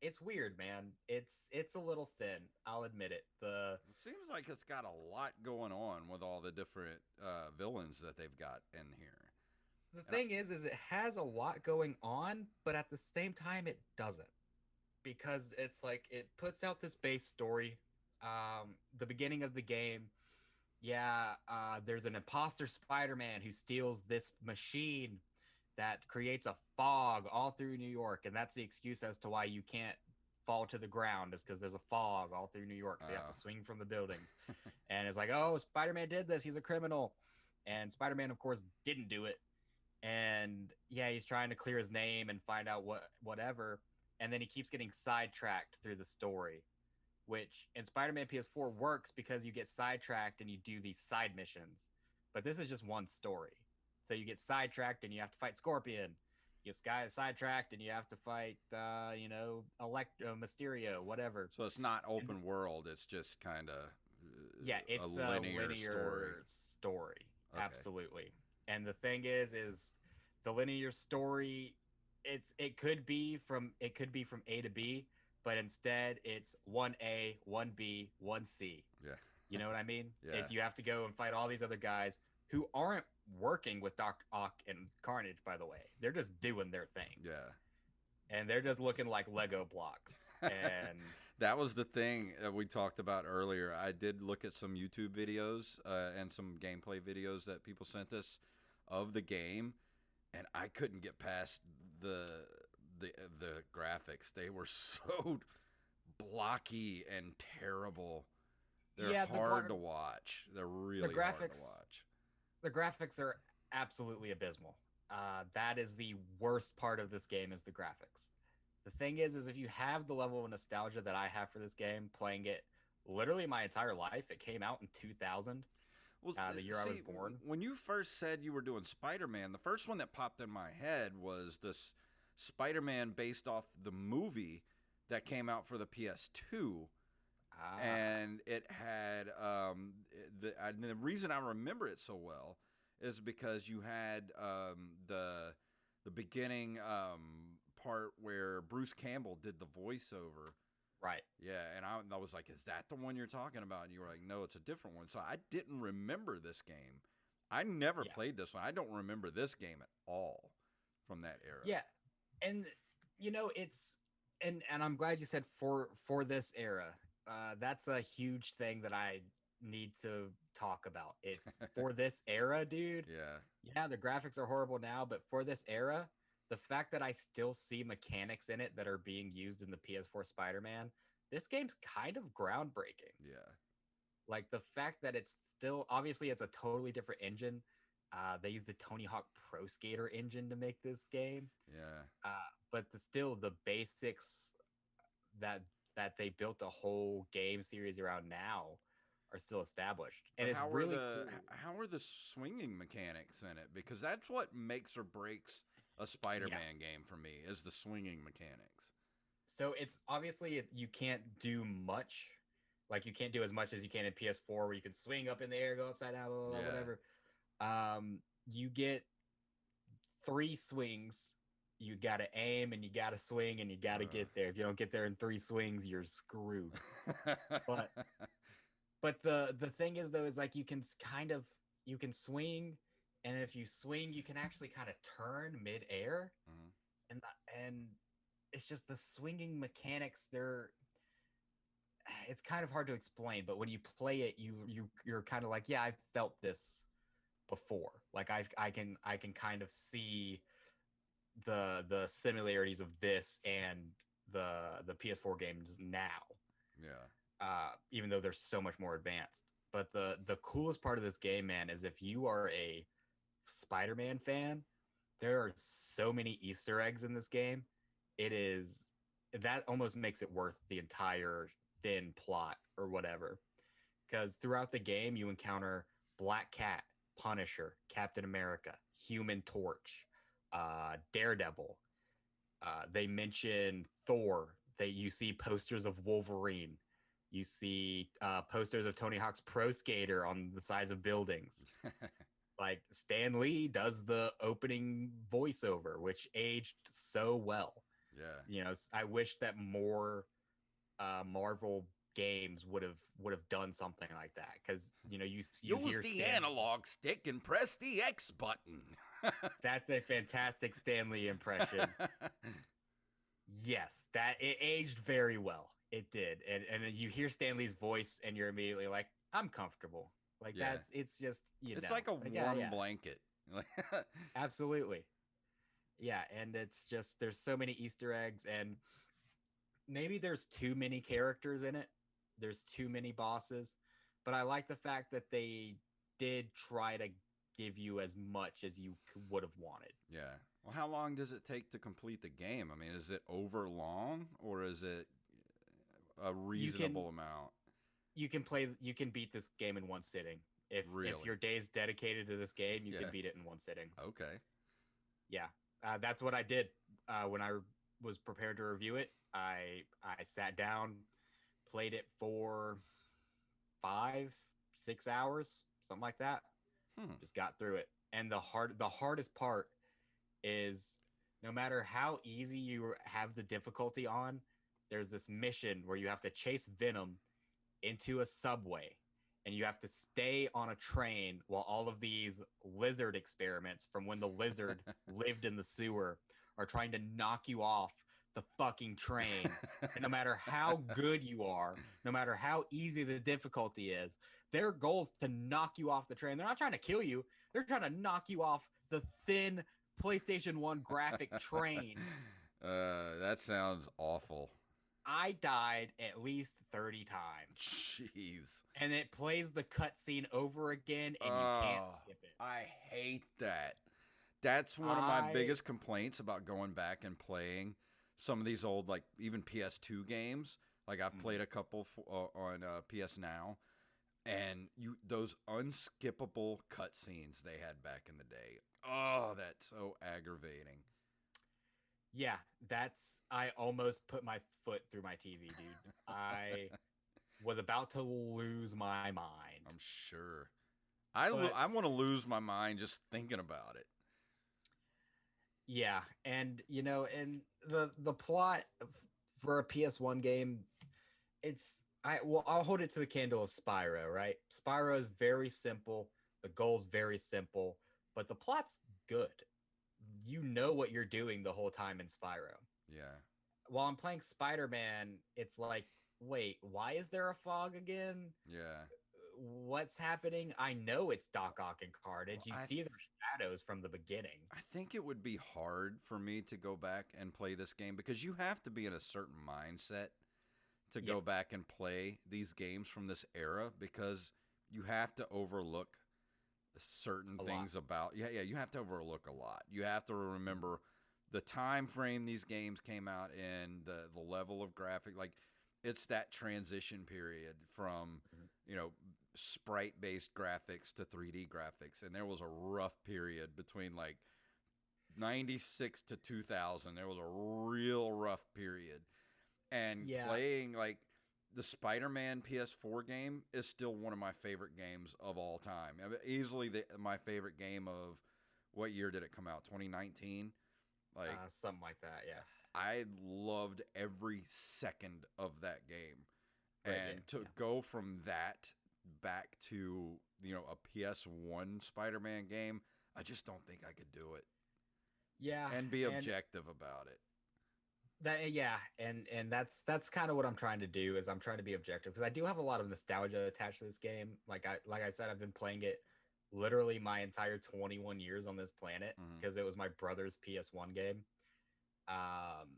it's weird, man. It's a little thin. I'll admit it. It seems like it's got a lot going on with all the different villains that they've got in here. The And I, thing is it has a lot going on, but at the same time, it doesn't, because it's like it puts out this base story. The beginning of the game, yeah, there's an imposter Spider-Man who steals this machine that creates a fog all through New York, and that's the excuse as to why you can't fall to the ground, is because there's a fog all through New York, so you have to oh. swing from the buildings. And it's like, oh, Spider-Man did this, he's a criminal, and Spider-Man, of course, didn't do it. And yeah, he's trying to clear his name and find out whatever, and then he keeps getting sidetracked through the story, which in Spider-Man PS4 works because you get sidetracked and you do these side missions. But this is just one story. So you get sidetracked and you have to fight Scorpion. You get sidetracked and you have to fight, Mysterio, whatever. So it's not And open world. It's just kind of yeah, a it's a linear story. linear story. Okay. Absolutely. And the thing is the linear story, it could be from A to B, but instead it's 1A, 1B, 1C. Yeah. You know what I mean? Yeah. You have to go and fight all these other guys who aren't working with Dr. Ock and Carnage, by the way. They're just doing their thing. Yeah. And they're just looking like Lego blocks. And That was the thing that we talked about earlier. I did look at some YouTube videos and some gameplay videos that people sent us of the game, and I couldn't get past the graphics. They were so blocky and terrible. They're yeah, hard to watch. They're really hard to graphics watch. the graphics are absolutely abysmal. That is the worst part of this game, is the graphics. The thing is if you have the level of nostalgia that I have for this game, playing it literally my entire life, it came out in 2000, Well, the year I was born. when you first said you were doing Spider-Man, the first one that popped in my head was this Spider-Man based off the movie that came out for the PS2. And it had and the reason I remember it so well is because you had the beginning part where Bruce Campbell did the voiceover Right. Yeah, and I was like, "Is that the one you're talking about?" And you were like, "No, it's a different one." So I didn't remember this game. I never Yeah. played this one. I don't remember this game at all from that era. Yeah. And it's and I'm glad you said for this era. That's a huge thing that I need to talk about. It's for this era, dude. Yeah. Yeah, the graphics are horrible now, but for this era, the fact that I still see mechanics in it that are being used in the PS4 Spider-Man, this game's kind of groundbreaking. Yeah. Like the fact that it's still obviously it's a totally different engine. They use the Tony Hawk Pro Skater engine to make this game. Yeah. But still the basics that they built a whole game series around now are still established, and But it's really cool. how are the swinging mechanics in it? Because that's what makes or breaks a Spider-Man game for me is the swinging mechanics. So it's obviously you can't do much, like you can't do as much as you can in PS4, where you can swing up in the air, go upside down, blah, blah, blah, Yeah. whatever. You get 3 swings. You gotta aim and you gotta swing and you gotta get there. If you don't get there in 3 swings, you're screwed. But the thing is though is like you can swing, and if you swing, you can actually kind of turn mid-air, and it's just the swinging mechanics. It's kind of hard to explain, but when you play it, you're kind of like, yeah, I've felt this before. Like I can kind of see the similarities of this and the PS4 games now. Yeah. Even though they're so much more advanced. But the coolest part of this game, man, is if you are a Spider-Man fan, there are so many Easter eggs in this game. That almost makes it worth the entire thin plot or whatever. Because throughout the game, you encounter Black Cat, Punisher, Captain America, Human Torch, Daredevil. They mention Thor. You see posters of Wolverine. You see posters of Tony Hawk's Pro Skater on the sides of buildings. Like Stan Lee does the opening voiceover, which aged so well. Yeah. I wish that more Marvel games would have done something like that, because you Use hear the analog stick and press the X button. That's a fantastic Stan Lee impression. Yes, that it aged very well. It did, and then you hear Stan Lee's voice, and you're immediately like, I'm comfortable. Like it's just it's like a warm blanket. Absolutely. Yeah, and it's just there's so many Easter eggs, and maybe there's too many characters in it. There's too many bosses, but I like the fact that they did try to give you as much as you would have wanted. Yeah. Well, how long does it take to complete the game? I mean, is it over long, or is it a reasonable amount? You can beat this game in one sitting. If your day's dedicated to this game, you can beat it in one sitting. Okay. Yeah. That's what I did when I was prepared to review it. I sat down, played it for 5-6 hours, something like that. Just got through it. And the hardest part is, no matter how easy you have the difficulty on, there's this mission where you have to chase Venom into a subway, and you have to stay on a train while all of these lizard experiments from when the lizard lived in the sewer are trying to knock you off the fucking train. And no matter how good you are, no matter how easy the difficulty is, their goal is to knock you off the train. They're not trying to kill you. They're trying to knock you off the thin PlayStation 1 graphic train. That sounds awful. I died at least 30 times. Jeez. And it plays the cutscene over again, and you can't skip it. I hate that. That's one of my biggest complaints about going back and playing some of these old, like, even PS2 games. Like, I've played a couple on PS Now. And those unskippable cutscenes they had back in the day. Oh, that's so aggravating. Yeah, I almost put my foot through my TV, dude. I was about to lose my mind. I'm sure. I want to lose my mind just thinking about it. Yeah, and and the plot for a PS1 game, I'll hold it to the candle of Spyro, right? Spyro is very simple, the goal's very simple, but the plot's good. You know what you're doing the whole time in Spyro. Yeah. While I'm playing Spider-Man, it's like, wait, why is there a fog again? Yeah. What's happening? I know it's Doc Ock and Carnage. Well, You see their shadows from the beginning. I think it would be hard for me to go back and play this game because you have to be in a certain mindset to Yeah, go back and play these games from this era because you have to overlook certain a lot. things about you have to overlook a lot. You have to remember the time frame these games came out in, the level of graphic, like it's that transition period from, Mhm. you know, sprite based graphics to 3D graphics, and there was a rough period between like 96 to 2000. There was a real rough period, and Yeah, playing like the Spider-Man PS4 game is still one of my favorite games of all time. I mean, easily my favorite game of what year did it come out? 2019. Like something like that. Yeah, I loved every second of that game, great game. and to Yeah, go from that back to, you know, a PS1 Spider-Man game, I just don't think I could do it yeah, and be and objective about it. yeah, and that's kind of what I'm trying to do is I'm trying to be objective because I do have a lot of nostalgia attached to this game. Like I said, I've been playing it literally my entire 21 years on this planet Hmm. because it was my brother's PS1 game. Um,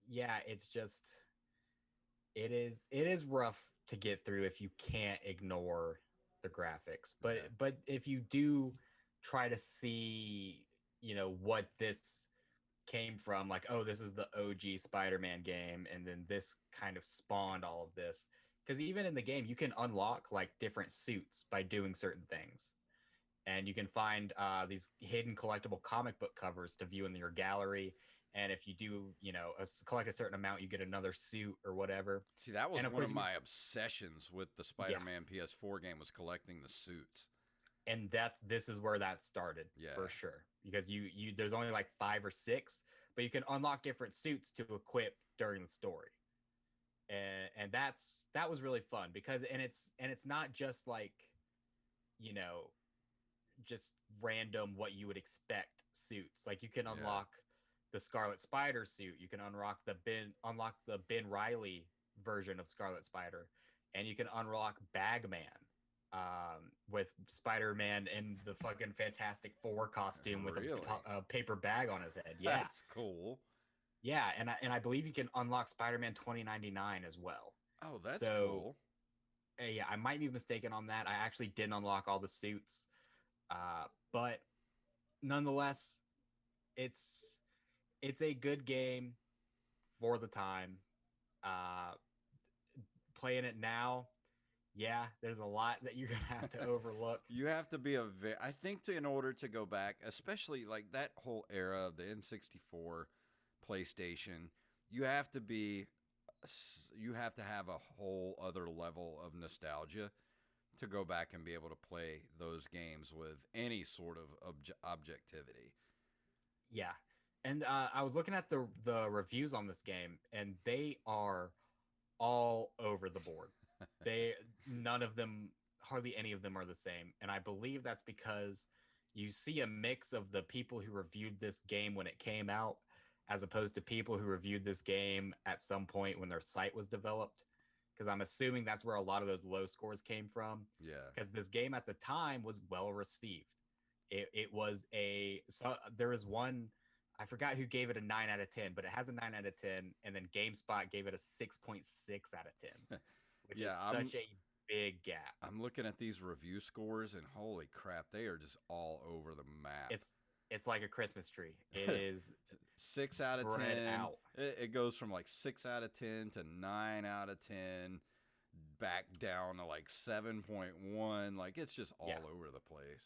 yeah, it's just it is rough to get through if you can't ignore the graphics. But Yeah. if you do try to see, what this came from, like, oh, this is the OG Spider-Man game, and then this kind of spawned all of this. Because even in the game, you can unlock like different suits by doing certain things, and you can find these hidden collectible comic book covers to view in your gallery. And if you do, collect a certain amount, you get another suit or whatever. See, that was And of one course, of my obsessions with the yeah, Spider-Man PS4 game was collecting the suits. and this is where that started Yeah. for sure because you there's only like 5 or 6, but you can unlock different suits to equip during the story. And that was really fun because and it's not just like, you know just random what you would expect suits. Like you can Yeah. unlock the Scarlet Spider suit, you can unlock the Ben Riley version of Scarlet Spider, and you can unlock Bagman with Spider-Man in the fucking Fantastic Four costume with Really? a paper bag on his head. Yeah, That's cool. yeah, and I believe you can unlock Spider-Man 2099 as well. Oh, that's So cool. yeah, I might be mistaken on that. I actually didn't unlock all the suits, but nonetheless, it's it's a good game for the time. Uh, Playing it now, yeah, there's a lot that you're gonna have to overlook. You have to be I think in order to go back, especially like that whole era of the N64, PlayStation, you have to be you have to have a whole other level of nostalgia to go back and be able to play those games with any sort of objectivity. Yeah, and I was looking at the reviews on this game, and they are all over the board. They None of them, hardly any of them, are the same, and I believe that's because you see a mix of the people who reviewed this game when it came out, as opposed to people who reviewed this game at some point when their site was developed. Because I'm assuming that's where a lot of those low scores came from. Yeah. Because this game at the time was well received. It was there was one, I forgot who gave it a 9 out of 10, but it has a 9 out of 10, and then GameSpot gave it a 6.6 out of 10, which is Yeah, such a big gap. I'm looking at these review scores and holy crap, they are just all over the map. It's like a Christmas tree. It is 6 out of 10. spread out. It goes from like 6 out of 10 to 9 out of 10, back down to like 7.1. Like it's just Yeah. all over the place.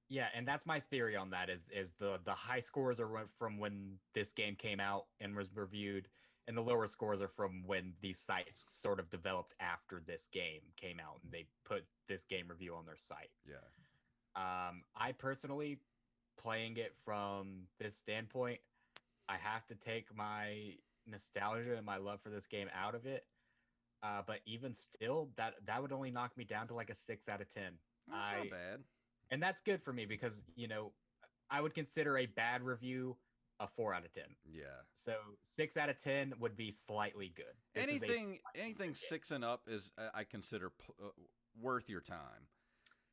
Yeah, and that's my theory on that is the high scores are from when this game came out and was reviewed, and the lower scores are from when these sites sort of developed after this game came out and they put this game review on their site. Yeah. I personally, playing it from this standpoint, I have to take my nostalgia and my love for this game out of it. But even still, that would only knock me down to like a 6 out of 10. That's not I bad. And that's good for me because I would consider a bad review a 4 out of 10. Yeah. So 6 out of 10 would be slightly good. This is a slightly Anything good game. 6 and up is I consider worth your time.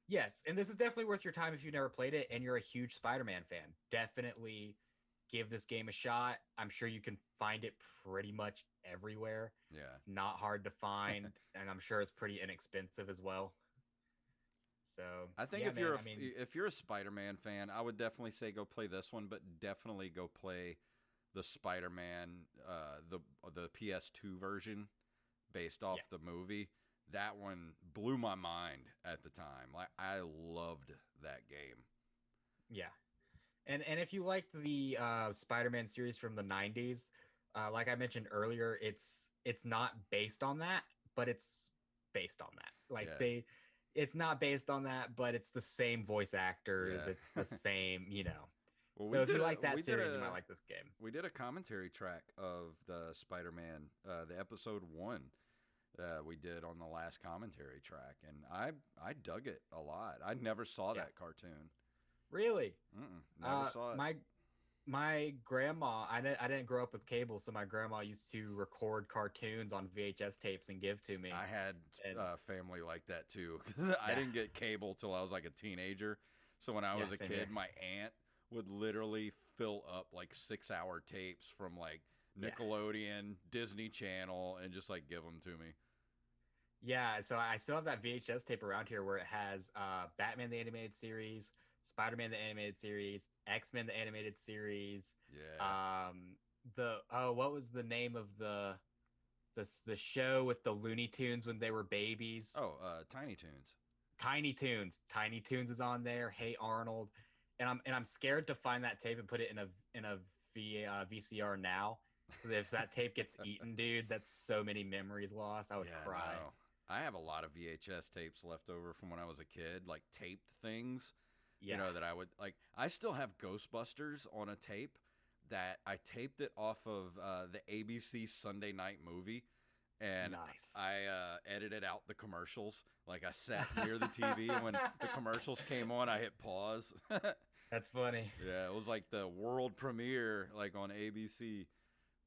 Yes, and this is definitely worth your time if you've never played it and you're a huge Spider-Man fan. Definitely give this game a shot. I'm sure you can find it pretty much everywhere. Yeah. It's not hard to find, and I'm sure it's pretty inexpensive as well. So I think yeah, if man. you're I mean, if you're a Spider-Man fan, I would definitely say go play this one, but definitely go play the Spider-Man the PS2 version based off yeah, the movie. That one blew my mind at the time. Like I loved that game. yeah. And if you liked the Spider-Man series from the '90s, like I mentioned earlier, it's not based on that, but it's based on that. Like Yeah. it's not based on that, but it's the same voice actors. Yeah. It's the same, Well, So if you like that series, you might like this game. we did a commentary track of the Spider-Man, the episode 1 we did on the last commentary track, and I dug it a lot. I never saw Yeah. that cartoon. Really? Never saw it. My grandma, I didn't grow up with cable, so my grandma used to record cartoons on VHS tapes and give to me. I had And family like that too. 'Cause I Yeah. didn't get cable till I was like a teenager. So when I was a same kid, here. my aunt would literally fill up like 6-hour tapes from like Yeah. Nickelodeon, Disney Channel, and just like give them to me. Yeah, so I still have that VHS tape around here where it has Batman the Animated Series, Spider-Man the Animated Series, X-Men the Animated Series. Yeah. What was the name of the show with the Looney Tunes when they were babies? Oh, Tiny Toons. Tiny Toons. Tiny Toons is on there. Hey Arnold, and I'm scared to find that tape and put it in a VCR now. 'Cause if that tape gets eaten, dude, that's so many memories lost. I would cry. No. I have a lot of VHS tapes left over from when I was a kid, like taped things. Yeah. That I would like. I still have Ghostbusters on a tape that I taped it off of the ABC Sunday Night Movie, and Nice. I edited out the commercials. Like I sat near the TV, and when the commercials came on, I hit pause. That's funny. Yeah, it was like the world premiere, like on ABC.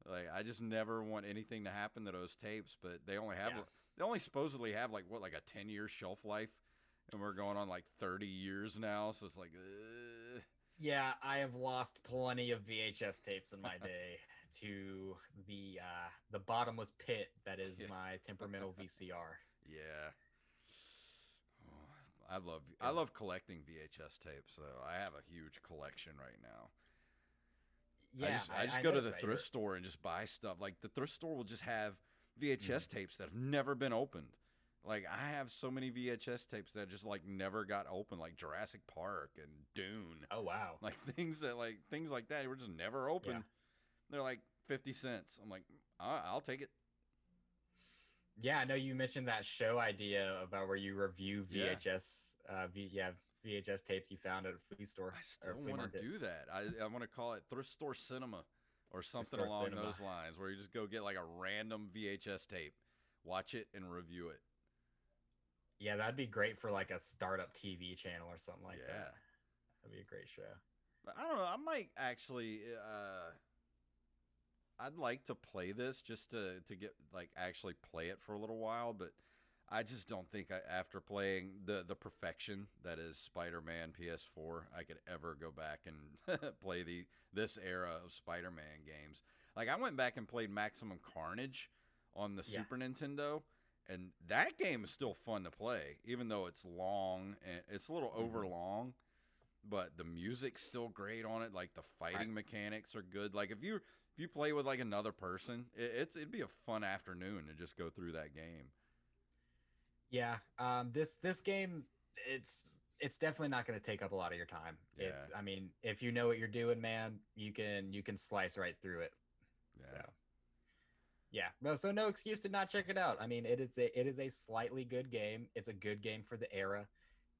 Like I just never want anything to happen to those tapes, but they only have they only supposedly have like a 10-year shelf life, and we're going on like 30 years now, so it's like Yeah, I have lost plenty of VHS tapes in my day to the bottomless pit that is my temperamental VCR. Yeah. Oh, I love collecting VHS tapes, so I have a huge collection right now. Yeah, I just go to the thrift store and just buy stuff. Like the thrift store will just have VHS tapes that have never been opened. Like I have so many VHS tapes that just like never got opened, like Jurassic Park and Dune. Oh wow. Like things like that were just never opened. Yeah. They're like 50 cents. I'm like, I'll take it. Yeah, I know you mentioned that show idea about where you review VHS VHS tapes you found at a flea store. I still want to do that. I want to call it thrift store cinema or something along those lines, where you just go get like a random VHS tape, watch it, and review it. Yeah, that'd be great for like a startup TV channel or something like that. That'd be a great show. But I don't know. I might actually. I'd like to play this just to get like actually play it for a little while, but I just don't think after playing the perfection that is Spider-Man PS4, I could ever go back and play this era of Spider-Man games. Like I went back and played Maximum Carnage on the Super Nintendo, and that game is still fun to play, even though it's long and it's a little over long. But the music's still great on it. Like the fighting mechanics are good. Like if you play with like another person, it'd be a fun afternoon to just go through that game. Yeah, this game, it's definitely not going to take up a lot of your time. Yeah. I mean, if you know what you're doing, man, you can slice right through it. Yeah. So, yeah, so no excuse to not check it out. I mean, it is a slightly good game. It's a good game for the era,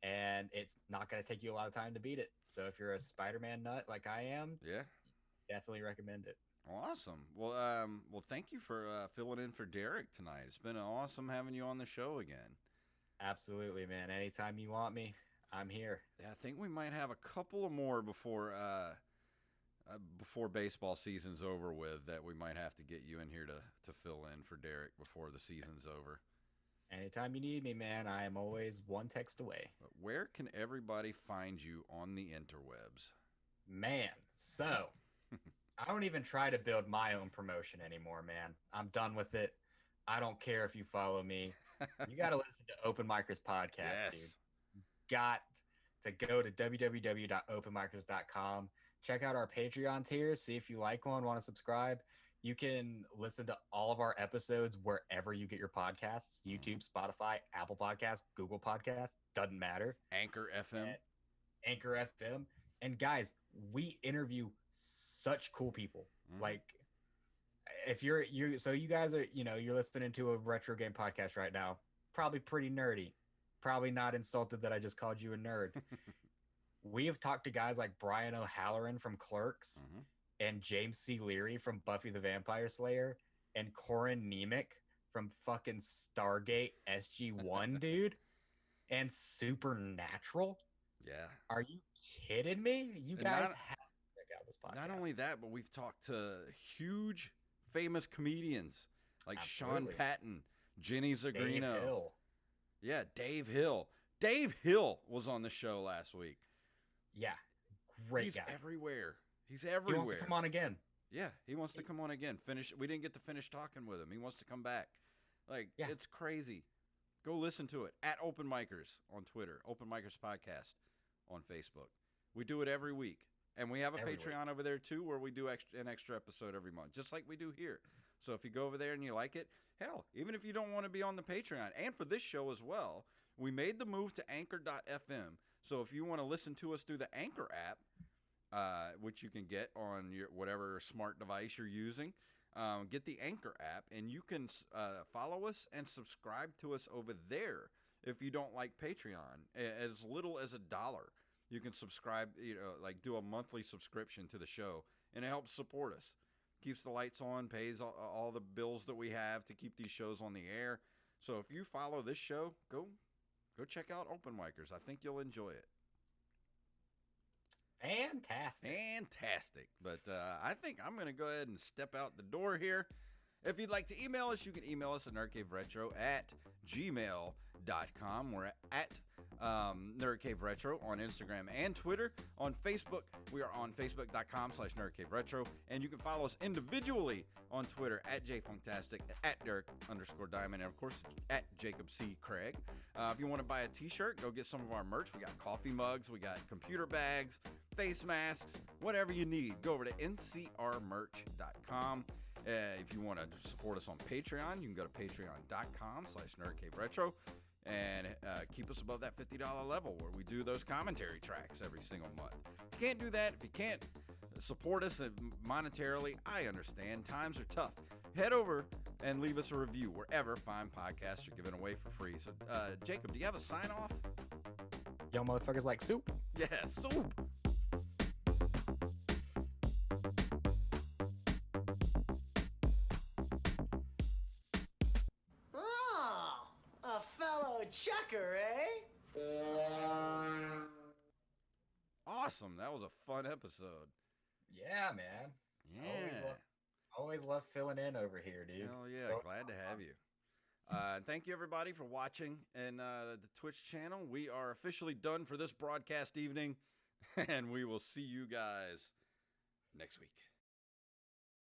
and it's not going to take you a lot of time to beat it. So if you're a Spider-Man nut like I am, Yeah, definitely recommend it. Awesome. Well, thank you for filling in for Derek tonight. It's been awesome having you on the show again. Absolutely, man. Anytime you want me, I'm here. Yeah, I think we might have a couple of more before baseball season's over with that we might have to get you in here to fill in for Derek before the season's over. Anytime you need me, man, I am always one text away. But where can everybody find you on the interwebs? Man, so I don't even try to build my own promotion anymore, man. I'm done with it. I don't care if you follow me. You got to listen to Open Micers podcast, dude. Got to go to www.openmicers.com. Check out our Patreon tiers. See if you like one, want to subscribe. You can listen to all of our episodes wherever you get your podcasts. YouTube, Spotify, Apple Podcasts, Google Podcasts. Doesn't matter. Anchor FM. Anchor FM. And guys, we interview such cool people. Like, if you guys are, you're listening to a retro game podcast right now, probably pretty nerdy, probably not insulted that I just called you a nerd. We have talked to guys like Brian O'Halloran from Clerks and James C. Leary from Buffy the Vampire Slayer and Corin Nemec from fucking Stargate SG-1, dude, and Supernatural. Yeah. Are you kidding me? You guys have to check out this podcast. Not only that, but we've talked to huge, famous comedians like Sean Patton, Jenny Zagrino. Dave Hill. Yeah, Dave Hill. Dave Hill was on the show last week. Yeah, great guy. He's everywhere. He's everywhere. He wants to come on again. Yeah, he wants to come on again. We didn't get to finish talking with him. He wants to come back. It's crazy. Go listen to it at Open Micers on Twitter, Open Micers Podcast on Facebook. We do it every week. And we have a Patreon over there, too, where we do an extra episode every month, just like we do here. So if you go over there and you like it, hell, even if you don't want to be on the Patreon, and for this show as well, we made the move to Anchor.fm. So if you want to listen to us through the Anchor app, which you can get on your whatever smart device you're using, get the Anchor app, and you can follow us and subscribe to us over there if you don't like Patreon. As little as $1. You can subscribe, do a monthly subscription to the show, and it helps support us. Keeps the lights on, pays all the bills that we have to keep these shows on the air. So if you follow this show, go check out Open Micers. I think you'll enjoy it. Fantastic. But I think I'm going to go ahead and step out the door here. If you'd like to email us, you can email us at nerdcaveretro@gmail.com. We're at nerdcaveretro on Instagram and Twitter. On Facebook, we are on facebook.com/nerdcaveretro. And you can follow us individually on Twitter at jfunktastic, at Derek_Diamond, and of course at Jacob C. Craig. If you want to buy a t-shirt, go get some of our merch. We got coffee mugs, we got computer bags, face masks, whatever you need. Go over to ncrmerch.com. If you want to support us on Patreon, you can go to patreon.com/nerdcaveretro and keep us above that $50 level where we do those commentary tracks every single month. If you can't do that, if you can't support us monetarily, I understand. Times are tough. Head over and leave us a review wherever fine podcasts are given away for free. So, Jacob, do you have a sign-off? Yo, motherfuckers like soup? Yeah, soup. Chucker, eh? Awesome. That was a fun episode. Yeah, man. Yeah. Always love filling in over here, dude. Hell yeah. So glad to have you. Thank you, everybody, for watching and the Twitch channel. We are officially done for this broadcast evening, and we will see you guys next week.